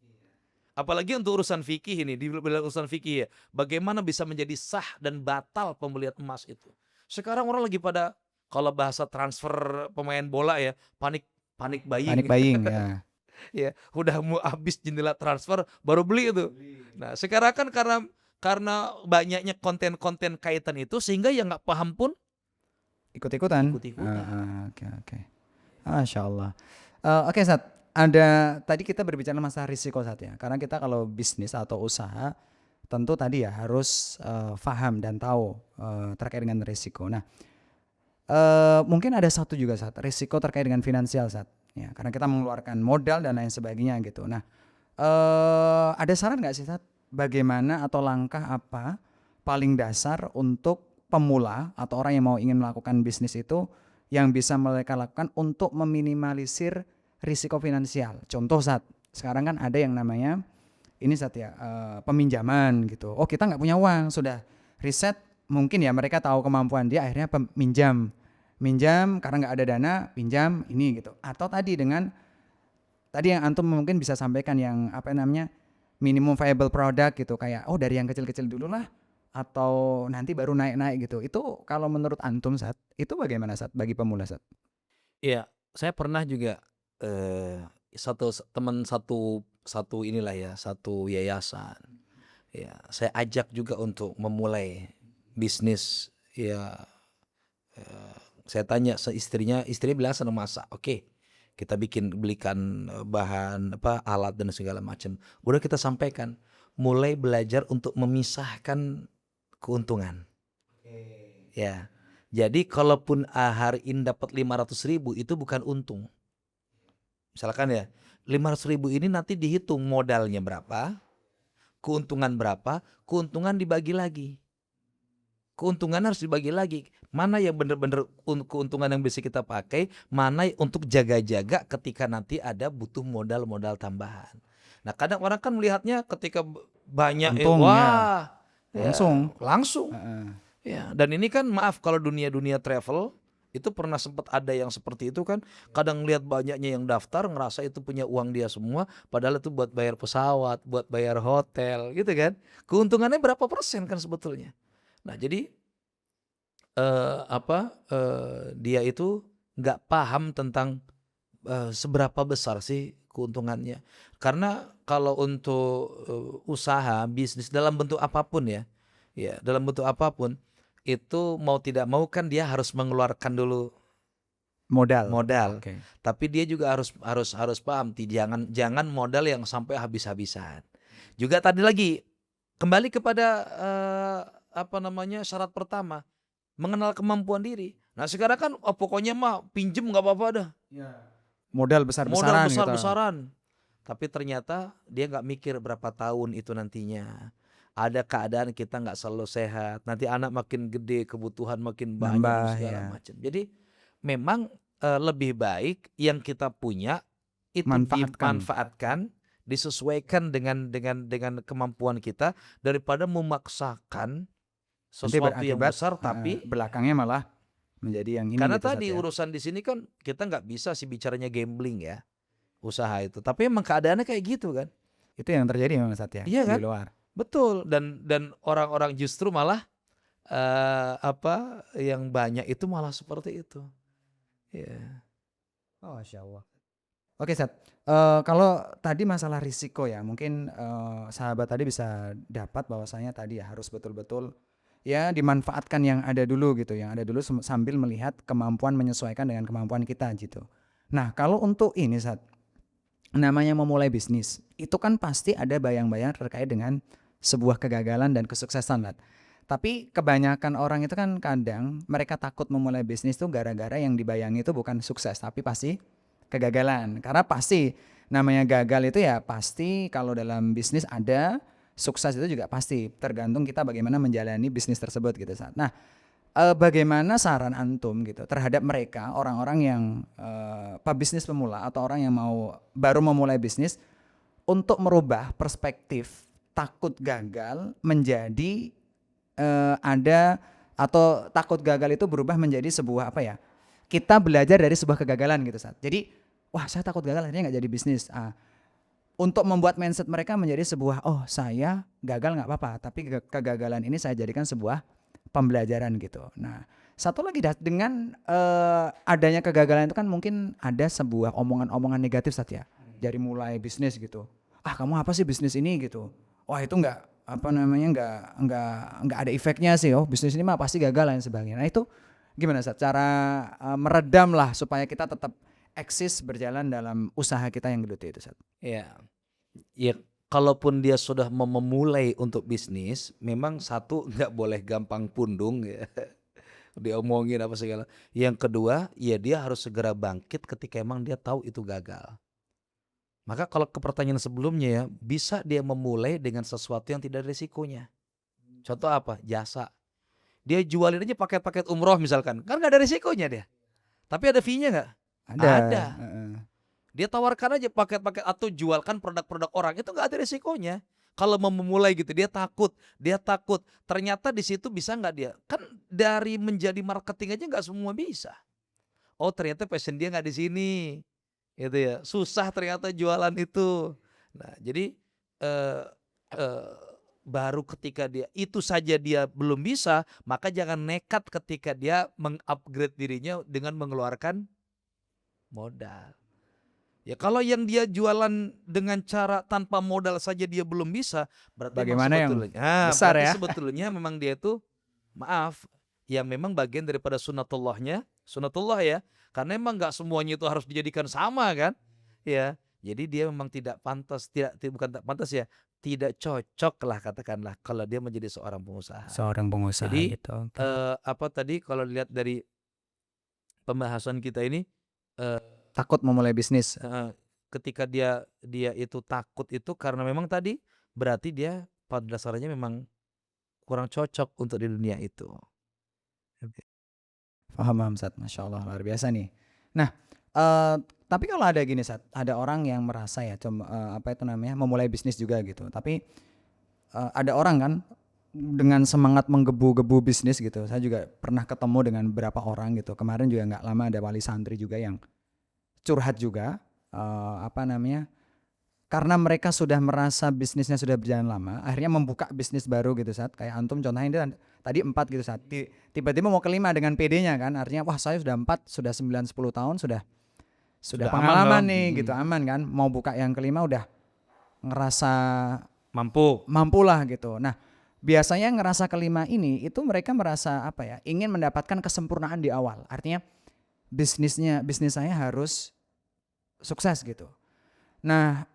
Apalagi untuk urusan fikih ini, di urusan fikih ya. Bagaimana bisa menjadi sah dan batal pembelian emas itu. Sekarang orang lagi pada, kalau bahasa transfer pemain bola ya, panik buying. Panik buying ya. Ya, udah mau habis jendela transfer baru beli itu. Nah, sekarang kan karena banyaknya konten-konten kaitan itu sehingga yang nggak paham pun Ikut-ikutan. ikut-ikutan. Oke. Masya Allah. Oke, Sat. Ada tadi kita berbicara masalah risiko, Sat ya. Karena kita kalau bisnis atau usaha tentu tadi ya harus paham dan tahu terkait dengan risiko. Nah, mungkin ada satu juga, Sat, risiko terkait dengan finansial, Sat. Ya, karena kita mengeluarkan modal dan lain sebagainya gitu. Nah, ada saran nggak sih, Sat? Bagaimana atau langkah apa paling dasar untuk pemula atau orang yang mau ingin melakukan bisnis itu yang bisa mereka lakukan untuk meminimalisir risiko finansial? Contoh, Sat, sekarang kan ada yang namanya ini, Sat ya, peminjaman gitu. Oh, kita nggak punya uang, sudah riset mungkin ya mereka tahu kemampuan dia akhirnya minjam karena nggak ada dana, pinjam ini gitu. Atau tadi dengan tadi yang antum mungkin bisa sampaikan yang apa namanya minimum viable product gitu, kayak dari yang kecil-kecil dulu lah atau nanti baru naik-naik gitu. Itu kalau menurut antum, Sat, itu bagaimana, Sat, bagi pemula, Sat? Iya, saya pernah juga satu inilah ya, satu yayasan. Ya, saya ajak juga untuk memulai bisnis ya. Saya tanya istrinya bilang senang masak. Oke, kita belikan bahan alat dan segala macam. Udah kita sampaikan, mulai belajar untuk memisahkan keuntungan. Ya. Jadi kalaupun hari ini dapat 500.000 itu bukan untung. Misalkan ya, 500.000 ini nanti dihitung modalnya berapa, keuntungan berapa, keuntungan dibagi lagi. Keuntungan harus dibagi lagi. Mana yang benar-benar keuntungan yang bisa kita pakai, mana untuk jaga-jaga ketika nanti ada butuh modal-modal tambahan. Nah, kadang orang kan melihatnya ketika banyak Untung, langsung. Ya, dan ini kan maaf kalau dunia travel itu pernah sempat ada yang seperti itu kan. Kadang lihat banyaknya yang daftar ngerasa itu punya uang dia semua, padahal itu buat bayar pesawat, buat bayar hotel gitu kan. Keuntungannya berapa persen kan sebetulnya. Nah, jadi dia itu nggak paham tentang seberapa besar sih keuntungannya. Karena kalau untuk usaha, bisnis dalam bentuk apapun ya, dalam bentuk apapun itu mau tidak mau kan dia harus mengeluarkan dulu modal. Okay. Tapi dia juga harus paham, jangan modal yang sampai habis-habisan. Juga tadi lagi kembali kepada syarat pertama, mengenal kemampuan diri. Nah, sekarang kan pokoknya mah pinjem nggak apa-apa dah. Modal besar-besaran. Tapi ternyata dia nggak mikir berapa tahun itu nantinya. Ada keadaan kita nggak selalu sehat. Nanti anak makin gede, kebutuhan makin banyak segala macam. Jadi memang lebih baik yang kita punya itu dimanfaatkan disesuaikan dengan kemampuan kita daripada memaksakan Nanti sesuatu yang berakibat besar tapi belakangnya malah menjadi yang ini karena gitu Sat tadi ya. urusan di sini kan kita nggak bisa sih bicaranya gambling ya, usaha itu. Tapi emang keadaannya kayak gitu kan. Itu yang terjadi memang Sat ya Iya di kan? luar. Betul, dan orang-orang justru malah yang banyak itu malah seperti itu. Ya. Oh, Masya Allah. Oke Sat, kalau tadi masalah risiko ya, mungkin sahabat tadi bisa dapat bahwasanya tadi ya harus betul-betul ya dimanfaatkan yang ada dulu gitu, yang ada dulu sambil melihat kemampuan menyesuaikan dengan kemampuan kita gitu. Nah kalau untuk ini Sat, namanya memulai bisnis, itu kan pasti ada bayang-bayang terkait dengan sebuah kegagalan dan kesuksesan Sat. Tapi kebanyakan orang itu kan kadang mereka takut memulai bisnis tuh gara-gara yang dibayangi itu bukan sukses, tapi pasti kegagalan. Karena pasti namanya gagal itu ya pasti kalau dalam bisnis ada, sukses itu juga pasti tergantung kita bagaimana menjalani bisnis tersebut gitu Sat. Nah, bagaimana saran antum gitu terhadap mereka orang-orang yang pebisnis pemula atau orang yang baru memulai bisnis untuk merubah perspektif takut gagal menjadi ada atau takut gagal itu berubah menjadi sebuah apa ya? Kita belajar dari sebuah kegagalan gitu Sat. Jadi, wah saya takut gagal akhirnya nggak jadi bisnis. Untuk membuat mindset mereka menjadi sebuah, oh saya gagal nggak apa-apa, tapi kegagalan ini saya jadikan sebuah pembelajaran gitu. Nah, satu lagi dengan adanya kegagalan itu kan mungkin ada sebuah omongan-omongan negatif Sat ya. Dari mulai bisnis gitu. Ah kamu apa sih bisnis ini gitu. Wah itu nggak ada efeknya sih. Oh bisnis ini mah pasti gagal dan sebagainya. Nah itu gimana Sat? Cara meredam lah supaya kita tetap eksis berjalan dalam usaha kita yang geluti itu Sat. Ya, ya kalaupun dia sudah mau memulai untuk bisnis, memang satu nggak boleh gampang pundung ya, diomongin apa segala. Yang kedua, ya dia harus segera bangkit ketika emang dia tahu itu gagal. Maka kalau ke pertanyaan sebelumnya ya, bisa dia memulai dengan sesuatu yang tidak ada risikonya. Contoh apa? Jasa. Dia jualin aja paket-paket umroh misalkan, kan nggak ada risikonya dia. Tapi ada fee-nya nggak? Ada. Dia tawarkan aja paket-paket atau jualkan produk-produk orang, itu nggak ada risikonya. Kalau mau memulai gitu dia takut. Ternyata di situ bisa nggak dia? Kan dari menjadi marketing aja nggak semua bisa. Oh ternyata passion dia nggak di sini, gitu ya. Susah ternyata jualan itu. Nah jadi eh, eh, baru ketika dia itu saja dia belum bisa, maka jangan nekat ketika dia mengupgrade dirinya dengan mengeluarkan modal. Ya kalau yang dia jualan dengan cara tanpa modal saja dia belum bisa, berarti memang Bagaimana yang besar berarti ya? sebetulnya memang dia itu maaf, yang memang bagian daripada sunnatullah ya, karena memang nggak semuanya itu harus dijadikan sama kan, ya. Jadi dia memang tidak pantas, bukan tak pantas ya, tidak cocok lah katakanlah kalau dia menjadi seorang pengusaha. Seorang pengusaha Jadi gitu. apa tadi kalau dilihat dari pembahasan kita ini, Takut memulai bisnis. ketika dia itu takut itu karena memang tadi berarti dia pada dasarnya memang kurang cocok untuk di dunia itu. Paham Sat, Masya Allah luar biasa nih. Nah, tapi kalau ada gini Sat, ada orang yang merasa ya, memulai bisnis juga gitu. Tapi ada orang kan dengan semangat menggebu-gebu bisnis gitu. Saya juga pernah ketemu dengan beberapa orang gitu. Kemarin juga nggak lama ada wali santri juga yang curhat juga, karena mereka sudah merasa bisnisnya sudah berjalan lama, akhirnya membuka bisnis baru gitu Sat. Kayak antum contohnya itu tadi 4 gitu Sat. Tiba-tiba mau ke 5 dengan PD-nya kan. Artinya wah saya sudah 4, sudah 9 10 tahun sudah pengalaman aman nih gitu, aman kan. Mau buka yang kelima udah ngerasa mampu lah gitu. Nah, biasanya ngerasa kelima ini itu mereka merasa ingin mendapatkan kesempurnaan di awal. Artinya bisnis saya harus sukses gitu. Nah,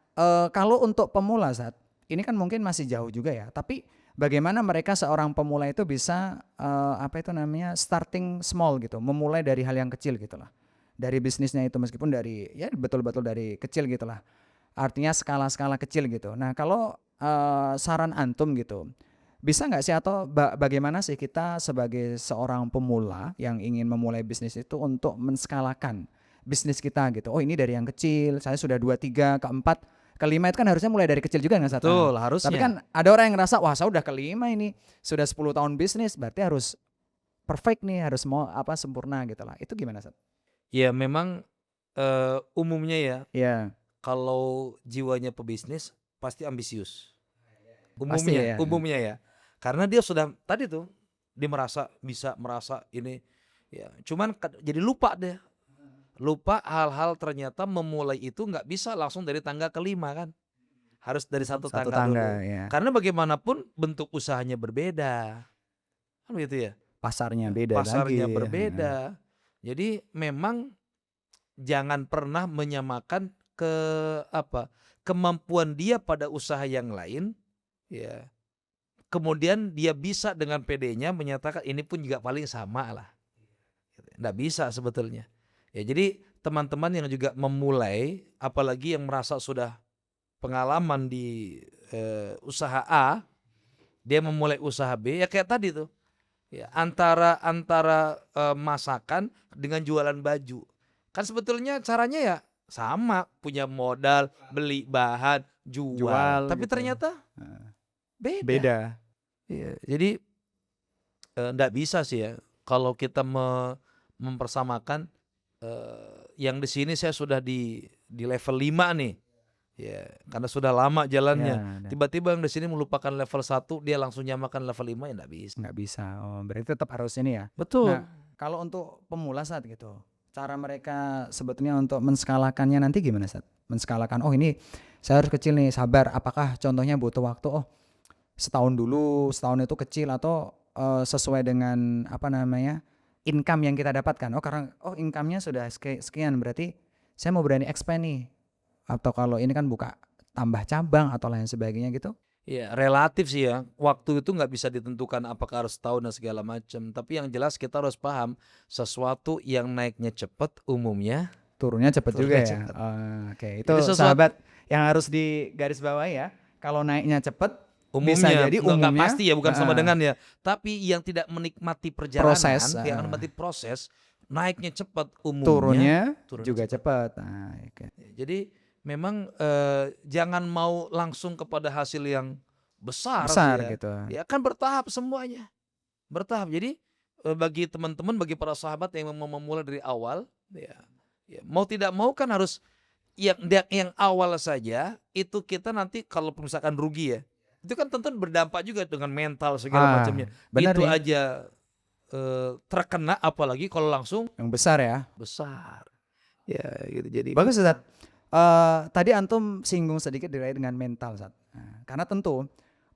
kalau untuk pemula Sat, ini kan mungkin masih jauh juga ya. Tapi bagaimana mereka seorang pemula itu bisa starting small gitu, memulai dari hal yang kecil gitulah. Dari bisnisnya itu meskipun dari ya betul-betul dari kecil gitulah. Artinya skala-skala kecil gitu. Nah, kalau saran antum gitu, bisa nggak sih atau bagaimana sih kita sebagai seorang pemula yang ingin memulai bisnis itu untuk menskalakan bisnis kita gitu. Oh ini dari yang kecil, saya sudah 2, 3, ke 4, kelima itu kan harusnya mulai dari kecil juga nggak Sat? Betul, Tapi harusnya. kan ada orang yang ngerasa wah saya udah kelima ini, sudah 10 tahun bisnis berarti harus perfect nih, harus mau sempurna gitu lah. Itu gimana Sat? Ya memang umumnya ya, Iya, kalau jiwanya pebisnis pasti ambisius. pasti ya. Umumnya ya. Karena dia sudah tadi tuh dia merasa ini ya. Cuman jadi lupa deh. Lupa hal-hal ternyata memulai itu nggak bisa langsung dari tangga kelima kan. Harus dari satu Satu tangga dulu. tangga ya. Karena bagaimanapun bentuk usahanya berbeda. Kan gitu ya. Pasarnya beda Pasarnya lagi. berbeda. Jadi memang jangan pernah menyamakan kemampuan dia pada usaha yang lain ya. Kemudian dia bisa dengan PD-nya menyatakan ini pun juga paling sama lah. Nggak bisa sebetulnya. Ya, jadi teman-teman yang juga memulai, apalagi yang merasa sudah pengalaman di usaha A, dia memulai usaha B, ya kayak tadi tuh. Ya, antara masakan dengan jualan baju. Kan sebetulnya caranya ya sama, punya modal, beli bahan, jual. Tapi gitu. ternyata beda. Beda. Iya, jadi nggak bisa sih ya kalau kita mempersamakan yang di sini saya sudah di level 5 nih. Ya, karena sudah lama jalannya. Ya, Tiba-tiba yang di sini melupakan level 1, dia langsung nyamakan level 5 ya nggak bisa. nggak bisa. Oh, berarti tetap harus ini ya. Betul. Nah, kalau untuk pemula Sat gitu, cara mereka sebetulnya untuk menskalakannya nanti gimana Sat? Menskalakan, oh ini saya harus kecil nih, sabar. Apakah contohnya butuh waktu? Oh, setahun dulu, setahun itu kecil atau sesuai dengan income yang kita dapatkan. Oh karena income-nya sudah sekian berarti saya mau berani expand nih. Atau kalau ini kan buka tambah cabang atau lain sebagainya gitu. Ya relatif sih ya, waktu itu nggak bisa ditentukan apakah harus setahun dan segala macam. Tapi yang jelas kita harus paham sesuatu yang naiknya cepat umumnya Turunnya cepat juga turunnya ya. cepat. Oke, itu Jadi sahabat yang harus digarisbawahi ya. Kalau naiknya cepat bisa umumnya jadi nggak umumnya pasti ya, bukan sama dengan ya. Tapi yang tidak menikmati perjalanan, proses, yang menikmati proses, naiknya cepat turunnya umumnya juga cepat. Nah, oke. Jadi memang jangan mau langsung kepada hasil yang besar Besar sih ya. gitu. Ya kan bertahap semuanya. Bertahap. Jadi bagi teman-teman, bagi para sahabat yang mau memulai dari awal, ya mau tidak mau kan harus yang awal saja itu kita nanti kalau misalkan rugi ya. Itu kan tentu berdampak juga dengan mental segala macamnya. Benar Itu nih. aja terkena, apalagi kalau langsung Yang besar ya. besar. Ya gitu jadi. Bagus Ustaz. Tadi antum singgung sedikit terkait dengan mental Ustaz. Nah, karena tentu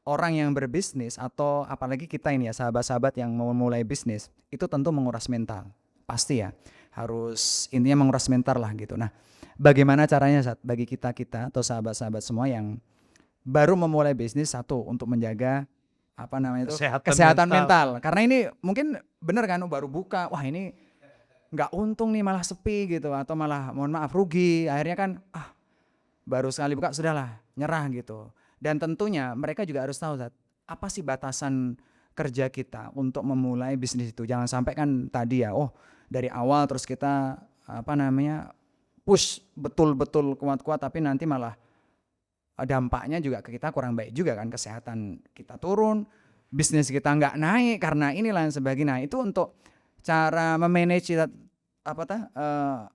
orang yang berbisnis atau apalagi kita ini ya sahabat-sahabat yang mau mulai bisnis itu tentu menguras mental. Pasti ya. Harus intinya menguras mental lah gitu. Nah, bagaimana caranya Ustaz bagi kita atau sahabat-sahabat semua yang baru memulai bisnis, satu untuk menjaga kesehatan mental. Karena ini mungkin benar kan baru buka, wah ini nggak untung nih malah sepi gitu atau malah mohon maaf rugi. Akhirnya kan baru sekali buka sudahlah nyerah gitu. Dan tentunya mereka juga harus tahu Zat, apa sih batasan kerja kita untuk memulai bisnis itu. Jangan sampai kan tadi ya, dari awal terus kita push betul-betul kuat-kuat tapi nanti malah dampaknya juga ke kita kurang baik juga kan, kesehatan kita turun, bisnis kita nggak naik karena inilah yang sebagainya. Nah, itu untuk cara memanage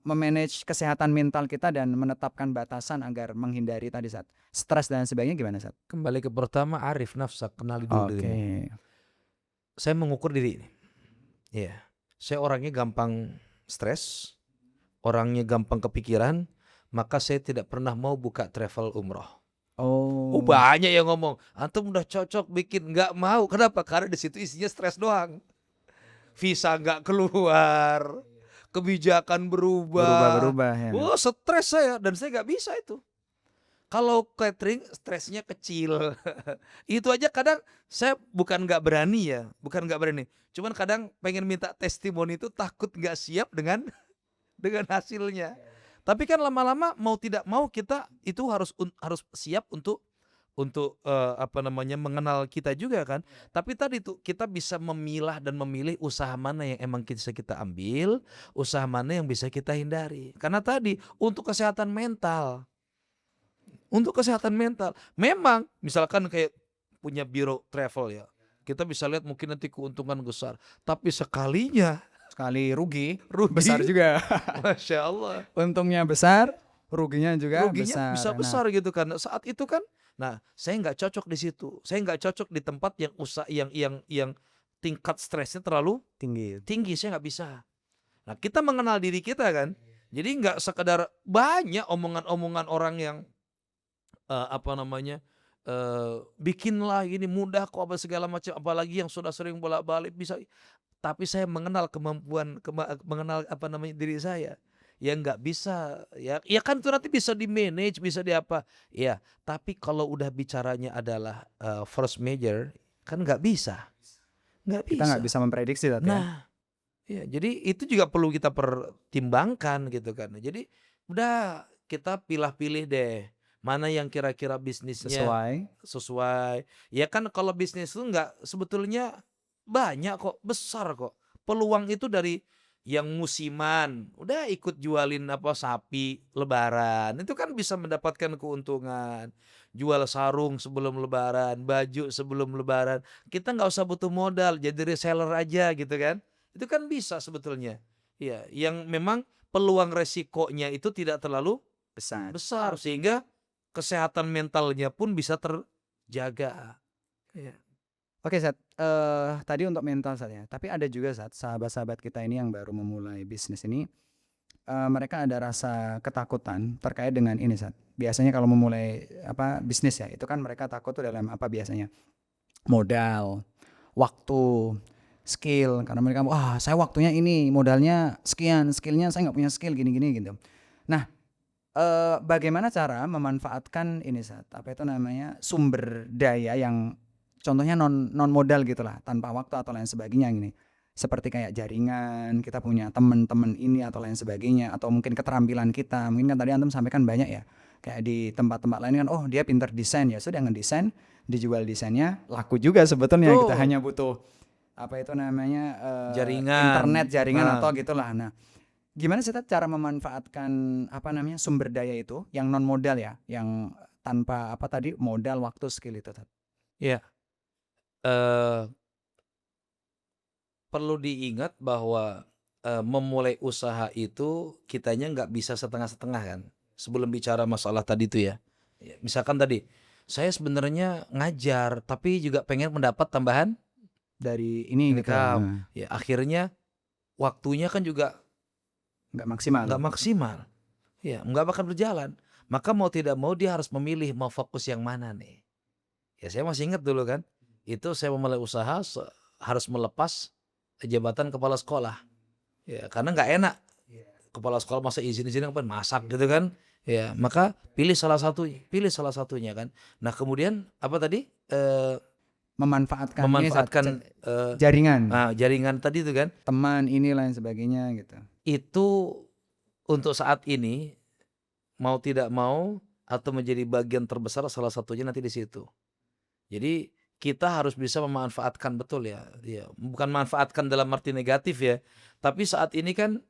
memanage kesehatan mental kita dan menetapkan batasan agar menghindari tadi Sat, stres dan sebagainya gimana Sat? Kembali ke pertama, arif nafsak, kenali dulu dirimu. Saya mengukur diri ini. Ya, saya orangnya gampang stres, orangnya gampang kepikiran, maka saya tidak pernah mau buka travel umroh. Banyak yang ngomong, antum udah cocok bikin, nggak mau. Kenapa? Karena di situ isinya stres doang. Visa nggak keluar, kebijakan berubah ya. Stres saya dan saya nggak bisa itu. Kalau catering stresnya kecil. Itu aja kadang saya bukan nggak berani. Cuman kadang pengen minta testimoni itu takut nggak siap dengan hasilnya. Tapi kan lama-lama mau tidak mau kita itu harus siap untuk mengenal kita juga kan. Tapi tadi tuh kita bisa memilah dan memilih usaha mana yang emang bisa kita ambil, usaha mana yang bisa kita hindari. Karena tadi untuk kesehatan mental, Untuk kesehatan mental. Memang misalkan kayak punya biro travel ya. Kita bisa lihat mungkin nanti keuntungan besar. Tapi sekalinya Sekali rugi, rugi, besar juga. Masya Allah. Untungnya besar, ruginya juga Ruginya besar. bisa Nah, besar gitu kan. Saat itu kan, nah saya nggak cocok di situ. Saya nggak cocok di tempat yang yang tingkat stresnya terlalu tinggi. tinggi. Saya nggak bisa. Nah kita mengenal diri kita kan. Jadi nggak sekedar banyak omongan-omongan orang yang apa namanya bikinlah ini mudah kok apa segala macam. Apalagi yang sudah sering bolak-balik bisa. Tapi saya mengenal mengenal apa namanya diri saya. Ya nggak bisa ya kan itu nanti bisa di manage bisa di apa ya, tapi kalau udah bicaranya adalah force major kan nggak bisa Kita nggak bisa memprediksi ya. nah ya jadi itu juga perlu kita pertimbangkan gitu kan. Jadi udah kita pilih-pilih deh mana yang kira-kira bisnisnya sesuai. Ya kan kalau bisnis itu nggak sebetulnya banyak kok, besar kok. Peluang itu dari yang musiman, udah ikut jualin apa sapi lebaran. Itu kan bisa mendapatkan keuntungan. Jual sarung sebelum lebaran, baju sebelum lebaran. Kita nggak usah butuh modal, jadi reseller aja gitu kan. Itu kan bisa sebetulnya. Iya, yang memang peluang resikonya itu tidak terlalu besar sehingga kesehatan mentalnya pun bisa terjaga. Ya. Oke, Sat. Tadi untuk mental saja. Tapi ada juga sahabat-sahabat kita ini yang baru memulai bisnis ini, mereka ada rasa ketakutan terkait dengan ini, Sat. Biasanya kalau memulai bisnis ya, itu kan mereka takut tuh dalam apa biasanya? Modal, waktu, skill. Karena mereka, wah saya waktunya ini, modalnya sekian, skillnya saya nggak punya skill gini-gini gitu. Nah, bagaimana cara memanfaatkan ini, Sat? Apa itu namanya? Sumber daya yang contohnya non modal gitulah, tanpa waktu atau lain sebagainya gini. Seperti kayak jaringan, kita punya teman-teman ini atau lain sebagainya, atau mungkin keterampilan kita. Mungkin kan tadi antum sampaikan banyak ya. Kayak di tempat-tempat lain kan, oh dia pintar desain ya, sudah ngedesain, dijual desainnya, laku juga sebetulnya. Kita hanya butuh apa itu namanya internet jaringan atau gitulah. Nah, gimana sih cara memanfaatkan apa namanya sumber daya itu yang non modal ya, yang tanpa apa tadi modal, waktu, skill itu, Tat? Ya. Perlu diingat bahwa memulai usaha itu kitanya nggak bisa setengah-setengah kan. Sebelum bicara masalah tadi itu ya. Misalkan tadi saya sebenarnya ngajar tapi juga pengen mendapat tambahan dari ini gitu. Ya akhirnya waktunya kan juga nggak maksimal. Ya nggak bakal berjalan. Maka mau tidak mau dia harus memilih mau fokus yang mana nih. Ya saya masih ingat dulu kan. Itu saya memulai usaha harus melepas jabatan kepala sekolah. Ya, karena nggak enak. Kepala sekolah masa izin-izin apa masak gitu kan. Ya, maka pilih salah satunya kan. Nah, kemudian apa tadi? Memanfaatkan jaringan. Nah, jaringan tadi itu kan. Teman ini lain sebagainya gitu. Itu untuk saat ini mau tidak mau atau menjadi bagian terbesar salah satunya nanti di situ. Jadi kita harus bisa memanfaatkan betul ya. Bukan manfaatkan dalam arti negatif ya. Tapi saat ini kan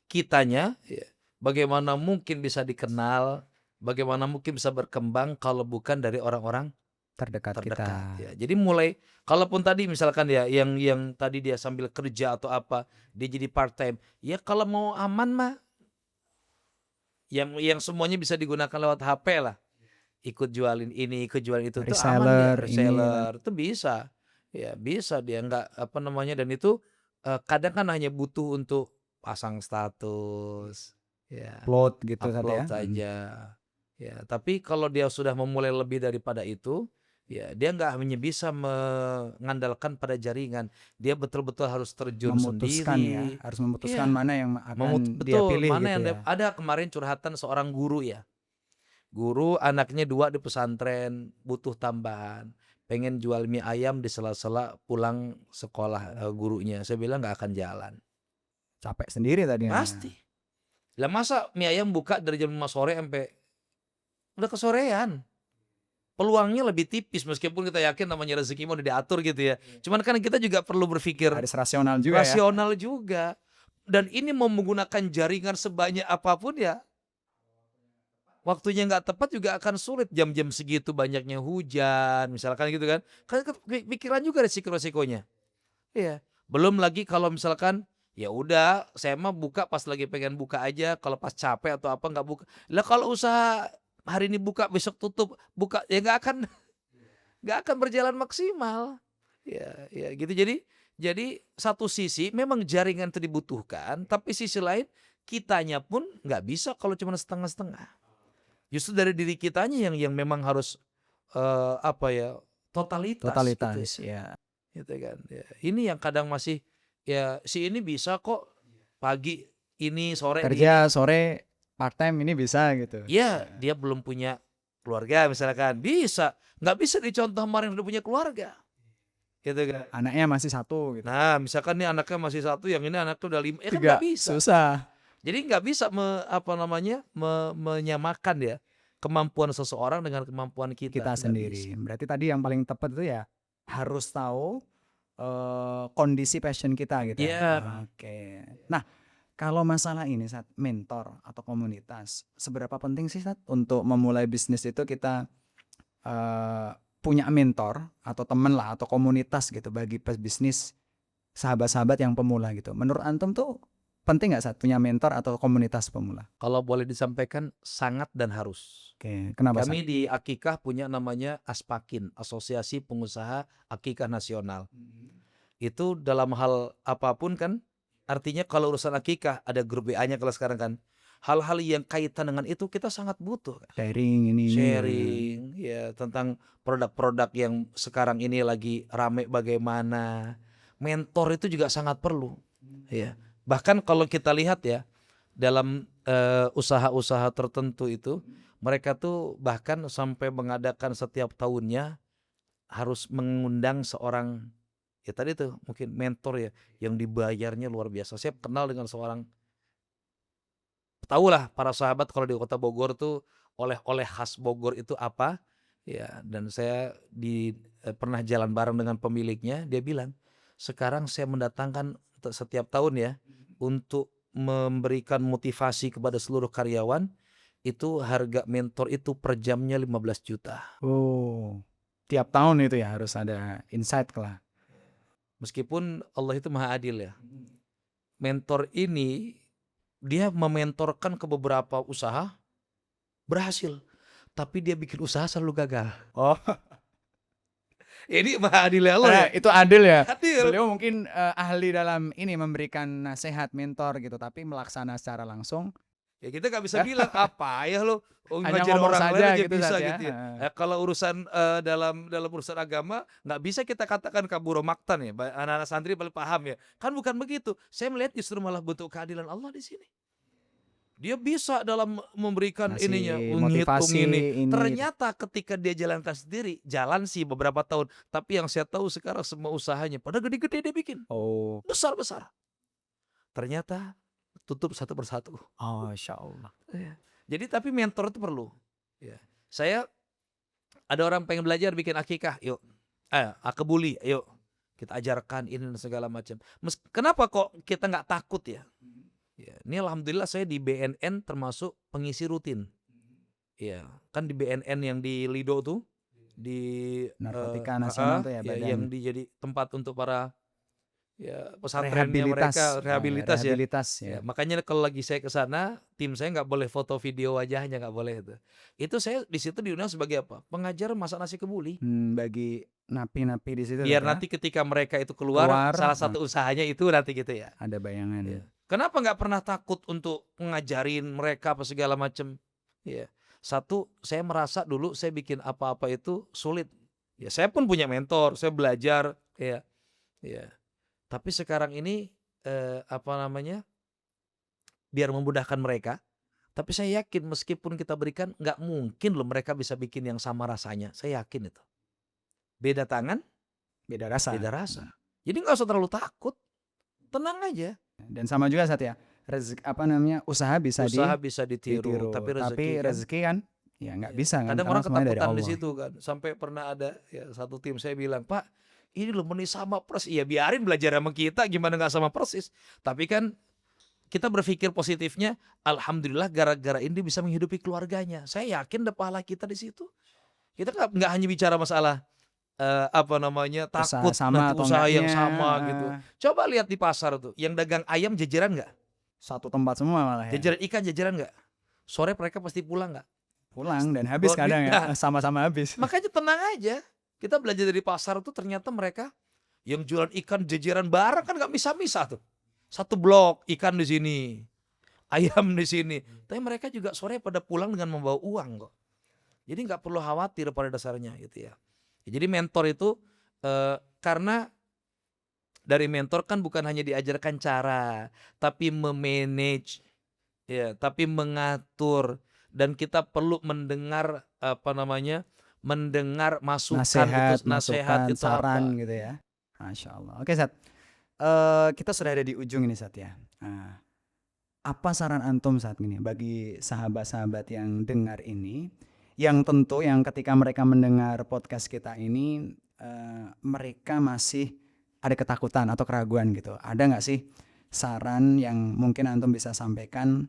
kitanya ya, bagaimana mungkin bisa dikenal, bagaimana mungkin bisa berkembang kalau bukan dari orang-orang terdekat kita. Ya. Jadi mulai kalaupun tadi misalkan ya yang tadi dia sambil kerja atau apa, dia jadi part time. Ya kalau mau aman mah yang semuanya bisa digunakan lewat HP lah. Ikut jualin ini, ikut jualin itu, reseller, reseller itu bisa. Ya, bisa dia enggak apa namanya dan itu kadang kan hanya butuh untuk pasang status. Ya. Upload gitu saja. Ya, tapi kalau dia sudah memulai lebih daripada itu, ya dia enggak hanya bisa mengandalkan pada jaringan. Dia betul-betul harus terjun sendiri. Ya, harus memutuskan mana yang akan dia pilih mana gitu yang ya. Ada kemarin curhatan seorang guru ya. Guru anaknya 2 di pesantren butuh tambahan, pengen jual mie ayam di sela-sela pulang sekolah gurunya. Saya bilang nggak akan jalan. Capek sendiri tadi. Pasti. Lah masa mie ayam buka dari jam 5 sore sampai udah kesorean. Peluangnya lebih tipis meskipun kita yakin namanya rezeki mau diatur gitu ya. Cuman kan kita juga perlu berpikir harus rasional juga juga. Dan ini mau menggunakan jaringan sebanyak apapun ya waktunya nggak tepat juga akan sulit, jam-jam segitu banyaknya hujan misalkan gitu kan. Kan pikiran juga resiko-resikonya. Iya, belum lagi kalau misalkan, ya udah saya mah buka pas lagi pengen buka aja, kalau pas capek atau apa nggak buka. Lah kalau usaha hari ini buka besok tutup, buka ya nggak akan berjalan maksimal. Ya gitu. Jadi satu sisi memang jaringan itu dibutuhkan, tapi sisi lain kitanya pun nggak bisa kalau cuma setengah-setengah. Justru dari diri kitanya yang memang harus apa ya, totalitas gitu Totalitas ya. ya. Gitu kan. Ya, ini yang kadang masih, ya si ini bisa kok pagi ini, sore ini. Kerja sore part time ini bisa gitu. Ya, dia belum punya keluarga misalkan. Bisa. Nggak bisa dicontoh kemarin udah punya keluarga. Gitu kan. Anaknya masih satu gitu. Nah, misalkan nih anaknya masih satu, yang ini anaknya udah 5, ya kan 3 nggak bisa. susah. Jadi nggak bisa menyamakan ya kemampuan seseorang dengan kemampuan kita. Kita Nggak sendiri. bisa. Berarti tadi yang paling tepat itu ya harus tahu kondisi passion kita gitu. Iya. Oke. Nah, kalau masalah ini Sat, mentor atau komunitas, seberapa penting sih Sat untuk memulai bisnis itu kita punya mentor atau teman lah atau komunitas gitu bagi bisnis sahabat-sahabat yang pemula gitu. Menurut antum tuh penting nggak Sat punya mentor atau komunitas pemula? Kalau boleh disampaikan, sangat dan harus. Oke, kenapa Sat? Kami di Akikah punya namanya Aspakin, Asosiasi Pengusaha Akikah Nasional. Itu dalam hal apapun kan, artinya kalau urusan akikah ada grup WA-nya kalau sekarang kan. Hal-hal yang kaitan dengan itu kita sangat butuh. Sharing ini. Sharing ya tentang produk-produk yang sekarang ini lagi rame bagaimana. Mentor itu juga sangat perlu. Ya. Bahkan kalau kita lihat ya dalam usaha-usaha tertentu itu, mereka tuh bahkan sampai mengadakan setiap tahunnya harus mengundang seorang, ya tadi tuh mungkin mentor ya, yang dibayarnya luar biasa. Saya kenal dengan seorang, tahulah para sahabat kalau di kota Bogor tuh oleh-oleh khas Bogor itu apa ya, dan saya pernah jalan bareng dengan pemiliknya. Dia bilang sekarang saya mendatangkan setiap tahun ya untuk memberikan motivasi kepada seluruh karyawan, itu harga mentor itu per jamnya 15 juta. Oh, tiap tahun itu ya harus ada insight lah. Meskipun Allah itu maha adil ya, mentor ini dia mementorkan ke beberapa usaha berhasil, tapi dia bikin usaha selalu gagal. Oh, Ini maha adil Allah ya. itu adil ya. Adil. Beliau mungkin ahli dalam ini memberikan nasihat mentor gitu, tapi melaksana secara langsung Ya kita nggak bisa bilang apa ya lo hanya ngajarin ngomong orang lain saja aja gitu bisa Sat, ya. gitu ya. Kalau urusan dalam urusan agama nggak bisa kita katakan kaburo maktan ya. Anak-anak santri paling paham ya. Kan bukan begitu. Saya melihat justru malah bentuk keadilan Allah di sini. Dia bisa dalam memberikan Ngasih ininya, motivasi menghitung ini. ini. Ternyata ketika dia jalankan sendiri, jalan sih beberapa tahun. Tapi yang saya tahu sekarang semua usahanya pada gede-gede dia bikin. Oh, Besar-besar. Ternyata tutup satu persatu. oh, Insya Allah. Jadi tapi mentor itu perlu. Ya. Saya ada orang pengen belajar bikin akikah, yuk. Akebuli, yuk. Kita ajarkan ini dan segala macam. Kenapa kok kita nggak takut ya? Ya, ini alhamdulillah saya di BNN termasuk pengisi rutin. Ya, kan di BNN yang di Lido tuh, di Narkotika Nasional tuh ya, badan yang jadi tempat untuk para ya pesantrennya mereka rehabilitas ya. rehabilitas Ya, ya. makanya kalau lagi saya ke sana, tim saya nggak boleh foto video wajahnya, nggak boleh itu. Itu saya di situ diundang sebagai apa? Pengajar masak nasi kebuli. Bagi napi-napi di situ Biar ya, nanti ketika mereka itu keluar salah satu usahanya itu nanti gitu ya. ada bayangan. Ya. Kenapa nggak pernah takut untuk ngajarin mereka apa segala macam? Ya. Satu, saya merasa dulu saya bikin apa-apa itu sulit. Ya, saya pun punya mentor, saya belajar ya. Ya. Tapi sekarang ini biar memudahkan mereka. Tapi saya yakin meskipun kita berikan, nggak mungkin loh mereka bisa bikin yang sama rasanya. Saya yakin itu. Beda tangan, Beda rasa. beda rasa. Jadi nggak usah terlalu takut. Tenang aja. Dan sama juga Sat ya, usaha bisa Usaha bisa ditiru, tapi rezeki kan ya nggak bisa kan. Kadang karena orang semuanya dari ketakutan di Allah. situ kan. Sampai pernah ada ya satu tim saya bilang, Pak, ini loh meni sama persis. Iya biarin belajar sama kita, gimana nggak sama persis. Tapi kan kita berpikir positifnya, alhamdulillah gara-gara ini dia bisa menghidupi keluarganya. Saya yakin ada pahala kita di situ. Kita nggak hanya bicara masalah Usaha takut sama nanti atau usaha yang enggaknya, sama gitu. Coba lihat di pasar tuh, yang dagang ayam jajaran nggak? satu tempat semua malah ya. Jajaran ikan jajaran nggak? Sore mereka pasti pulang nggak? Pulang dan habis Bawa kadang duit. ya, Nah, sama-sama habis. makanya tenang aja. Kita belajar dari pasar tuh ternyata mereka yang jualan ikan jajaran bareng kan nggak misah-misah tuh. Satu blok ikan di sini, ayam di sini. Tapi mereka juga sore pada pulang dengan membawa uang kok. Jadi nggak perlu khawatir pada dasarnya gitu ya. Jadi mentor itu karena dari mentor kan bukan hanya diajarkan cara, tapi memanage, ya, tapi mengatur, dan kita perlu mendengar mendengar masukan Nasihat, itu, nasihat masukan, itu saran apa? gitu ya. Masya Allah. Oke, Sat. Kita sudah ada di ujung ini, Sat ya. Nah, apa saran antum saat ini bagi sahabat-sahabat yang dengar ini, yang tentu yang ketika mereka mendengar podcast kita ini, mereka masih ada ketakutan atau keraguan gitu. Ada nggak sih saran yang mungkin antum bisa sampaikan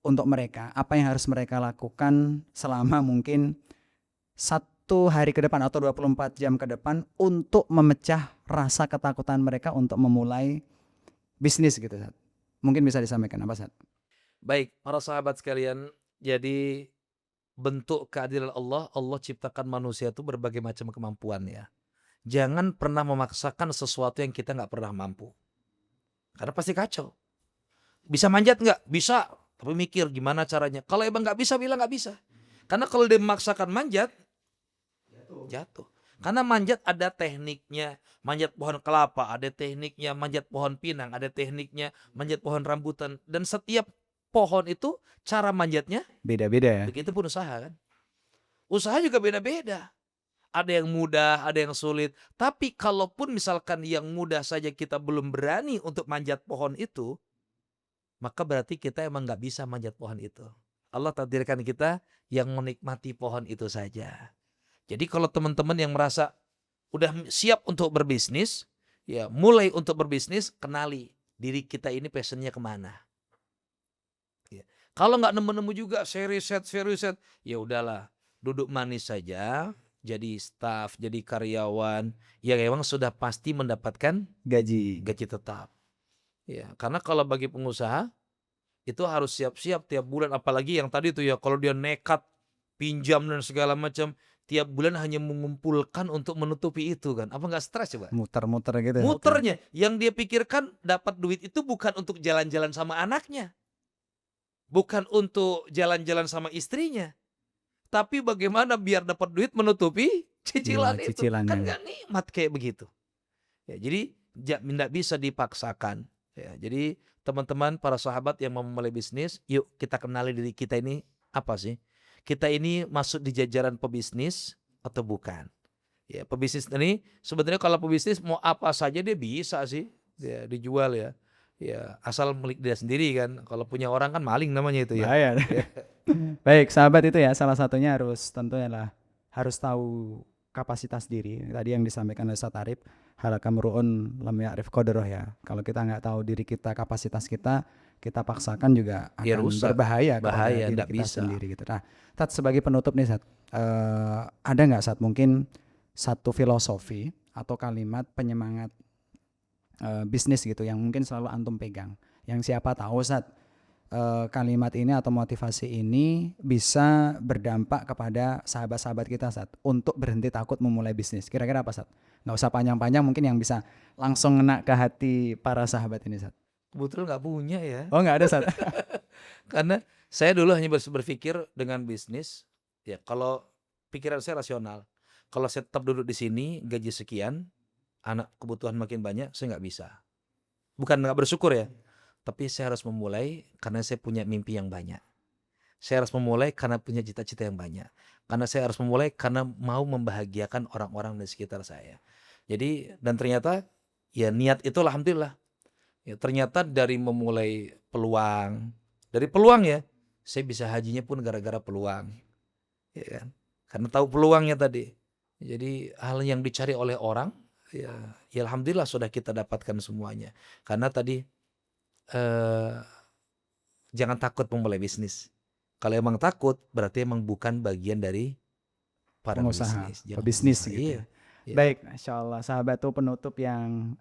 untuk mereka? Apa yang harus mereka lakukan selama mungkin 1 hari ke depan atau 24 jam ke depan untuk memecah rasa ketakutan mereka untuk memulai bisnis gitu, Sat? Mungkin bisa disampaikan apa, Sat? Baik, para sahabat sekalian, jadi bentuk keadilan Allah, Allah ciptakan manusia itu berbagai macam kemampuan ya. Jangan pernah memaksakan sesuatu yang kita nggak pernah mampu. Karena pasti kacau. Bisa manjat nggak? Bisa. Tapi mikir gimana caranya. Kalau emang nggak bisa, bilang nggak bisa. Karena kalau dia memaksakan manjat, jatuh. Karena manjat ada tekniknya. Manjat pohon kelapa, ada tekniknya. Manjat pohon pinang, ada tekniknya. Manjat pohon rambutan. Dan setiap pohon itu cara manjatnya Beda-beda ya. begitupun usaha kan. Usaha juga beda-beda. Ada yang mudah, ada yang sulit. Tapi kalaupun misalkan yang mudah saja kita belum berani untuk manjat pohon itu, maka berarti kita emang nggak bisa manjat pohon itu. Allah takdirkan kita yang menikmati pohon itu saja. Jadi kalau teman-teman yang merasa udah siap untuk berbisnis, ya mulai untuk berbisnis, kenali diri kita ini passionnya kemana. Ya. Kalau nggak nemu-nemu juga, saya riset, ya udahlah, duduk manis saja. Jadi staff, jadi karyawan yang memang sudah pasti mendapatkan Gaji. gaji tetap. Ya, karena kalau bagi pengusaha itu harus siap-siap tiap bulan, apalagi yang tadi tuh ya, kalau dia nekat pinjam dan segala macam, tiap bulan hanya mengumpulkan untuk menutupi itu kan. Apa nggak stres coba? Muter-muter gitu. Muternya, yang dia pikirkan dapat duit itu bukan untuk jalan-jalan sama anaknya. Bukan untuk jalan-jalan sama istrinya. Tapi bagaimana biar dapat duit menutupi cicilan Iya, itu. Kan cicilannya. gak nikmat kayak begitu. Ya, jadi tidak bisa dipaksakan. Ya, jadi teman-teman, para sahabat yang mau memulai bisnis, yuk kita kenali diri kita ini apa sih? Kita ini masuk di jajaran pebisnis atau bukan? Ya, pebisnis ini sebenarnya kalau pebisnis mau apa saja dia bisa sih, ya, dijual ya. Ya, asal milik dia sendiri kan. Kalau punya orang kan maling namanya itu ya. Bahaya. Baik, sahabat itu ya, salah satunya harus tentunya lah harus tahu kapasitas diri. Tadi yang disampaikan oleh Ustaz Arif, halaka mru'un lam ya'rif qadrah ya. Kalau kita nggak tahu diri kita, kapasitas kita paksakan juga Ya akan rusak. berbahaya kepada Bahaya, diri nggak kita bisa. sendiri gitu. Nah, Tat, sebagai penutup nih, Sat, ada nggak, Sat, mungkin satu filosofi atau kalimat penyemangat bisnis gitu yang mungkin selalu antum pegang, yang siapa tahu, Sat, kalimat ini atau motivasi ini bisa berdampak kepada sahabat-sahabat kita, Sat, untuk berhenti takut memulai bisnis. Kira-kira apa, Sat? Nggak usah panjang-panjang, mungkin yang bisa langsung ngena ke hati para sahabat ini, Sat. Kebetulan nggak punya ya. Oh, nggak ada, Sat. Karena saya dulu hanya berpikir dengan bisnis, ya kalau pikiran saya rasional. Kalau saya tetap duduk di sini, gaji sekian, anak kebutuhan makin banyak, saya nggak bisa. Bukan nggak bersyukur ya, tapi saya harus memulai karena saya punya mimpi yang banyak. Saya harus memulai karena punya cita-cita yang banyak. Karena saya harus memulai karena mau membahagiakan orang-orang di sekitar saya. Jadi, dan ternyata ya niat itu alhamdulillah. Ya, ternyata dari memulai peluang, dari peluang ya, saya bisa hajinya pun gara-gara peluang. Ya kan? Karena tahu peluangnya tadi. Jadi hal yang dicari oleh orang, ya alhamdulillah sudah kita dapatkan semuanya. Karena tadi eh, jangan takut memulai bisnis. Kalau emang takut, berarti emang bukan bagian dari para pengusaha, bisnis. Jangan pebisnis pengusaha. gitu Iya. ya. Iya. Baik, Masya Allah, sahabat tuh penutup yang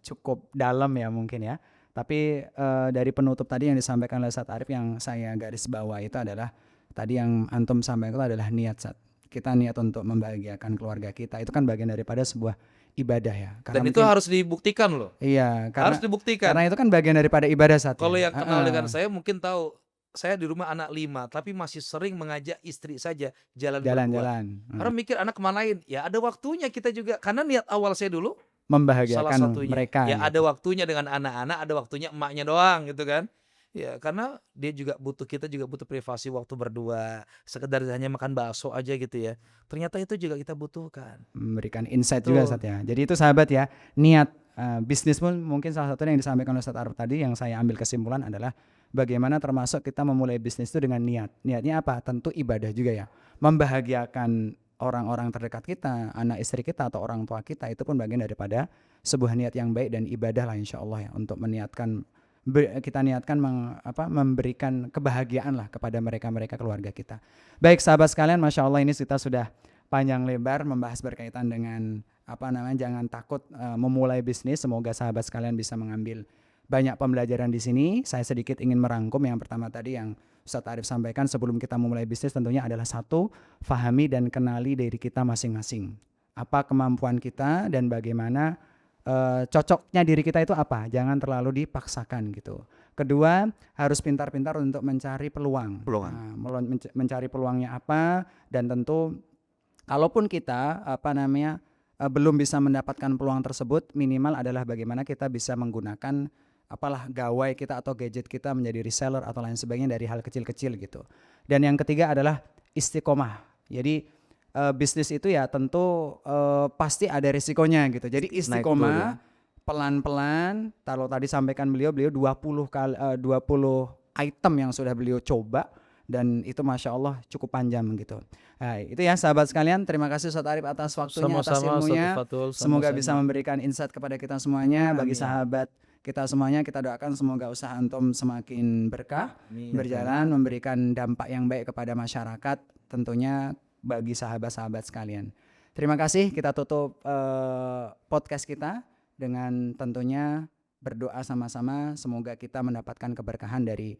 cukup dalam ya mungkin ya. Tapi dari penutup tadi yang disampaikan oleh Ustadz Arif yang saya garis bawah itu adalah tadi yang antum sampaikan itu adalah niat, Ustadz. Kita niat untuk membahagiakan keluarga kita itu kan bagian daripada sebuah ibadah ya. Karena Dan itu mungkin harus dibuktikan loh. iya, Harus karena dibuktikan. itu kan bagian daripada ibadah, Ustadz Kalau ya. yang kenal dengan saya mungkin tahu, saya di rumah anak 5, tapi masih sering mengajak istri saja jalan berdua. Jalan-jalan. Orang mikir anak kemanain, ya ada waktunya kita juga. Karena niat awal saya dulu, salah Membahagiakan satunya, mereka ya ada gitu. waktunya dengan anak-anak, ada waktunya emaknya doang gitu kan. Ya karena dia juga butuh, kita juga butuh privasi waktu berdua. Sekedar hanya makan bakso aja gitu ya. Ternyata itu juga kita butuhkan. Memberikan insight juga, Betul. Ustadz ya. Jadi itu sahabat ya, niat bisnis pun mungkin salah satunya yang disampaikan oleh Ustadz Arif tadi yang saya ambil kesimpulan adalah bagaimana termasuk kita memulai bisnis itu dengan niat. Niatnya apa? Tentu ibadah juga ya. Membahagiakan orang-orang terdekat kita, anak istri kita atau orang tua kita, itu pun bagian daripada sebuah niat yang baik dan ibadah lah insya Allah ya, untuk meniatkan kita niatkan memberikan kebahagiaan lah kepada mereka keluarga kita. Baik sahabat sekalian, Masya Allah ini kita sudah panjang lebar membahas berkaitan dengan jangan takut memulai bisnis. Semoga sahabat sekalian bisa mengambil banyak pembelajaran di sini. Saya sedikit ingin merangkum yang pertama tadi yang Ustadz Arif sampaikan sebelum kita memulai bisnis tentunya adalah satu, fahami dan kenali diri kita masing-masing. Apa kemampuan kita dan bagaimana cocoknya diri kita itu apa. Jangan terlalu dipaksakan gitu. Kedua, harus pintar-pintar untuk mencari peluang. Mencari peluangnya apa, dan tentu kalaupun kita belum bisa mendapatkan peluang tersebut, minimal adalah bagaimana kita bisa menggunakan gawai kita atau gadget kita menjadi reseller atau lain sebagainya dari hal kecil-kecil gitu. Dan yang ketiga adalah istiqomah. Jadi bisnis itu ya tentu pasti ada risikonya gitu. Jadi istiqomah, pelan-pelan. Kalau tadi sampaikan beliau 20 item yang sudah beliau coba, dan itu Masya Allah cukup panjang gitu. Nah, itu ya sahabat sekalian, terima kasih Ustadz Arif atas waktunya, atas ilmunya. Semoga bisa memberikan insight kepada kita semuanya. Bagi sahabat kita semuanya, kita doakan semoga usaha antum semakin berkah, berjalan, memberikan dampak yang baik kepada masyarakat, tentunya bagi sahabat-sahabat sekalian. Terima kasih, kita tutup podcast kita dengan tentunya berdoa sama-sama, semoga kita mendapatkan keberkahan dari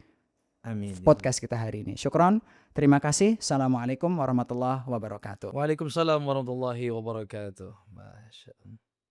podcast kita hari ini. Syukron, terima kasih. Assalamualaikum warahmatullahi wabarakatuh. Waalaikumsalam warahmatullahi wabarakatuh. Masya Allah.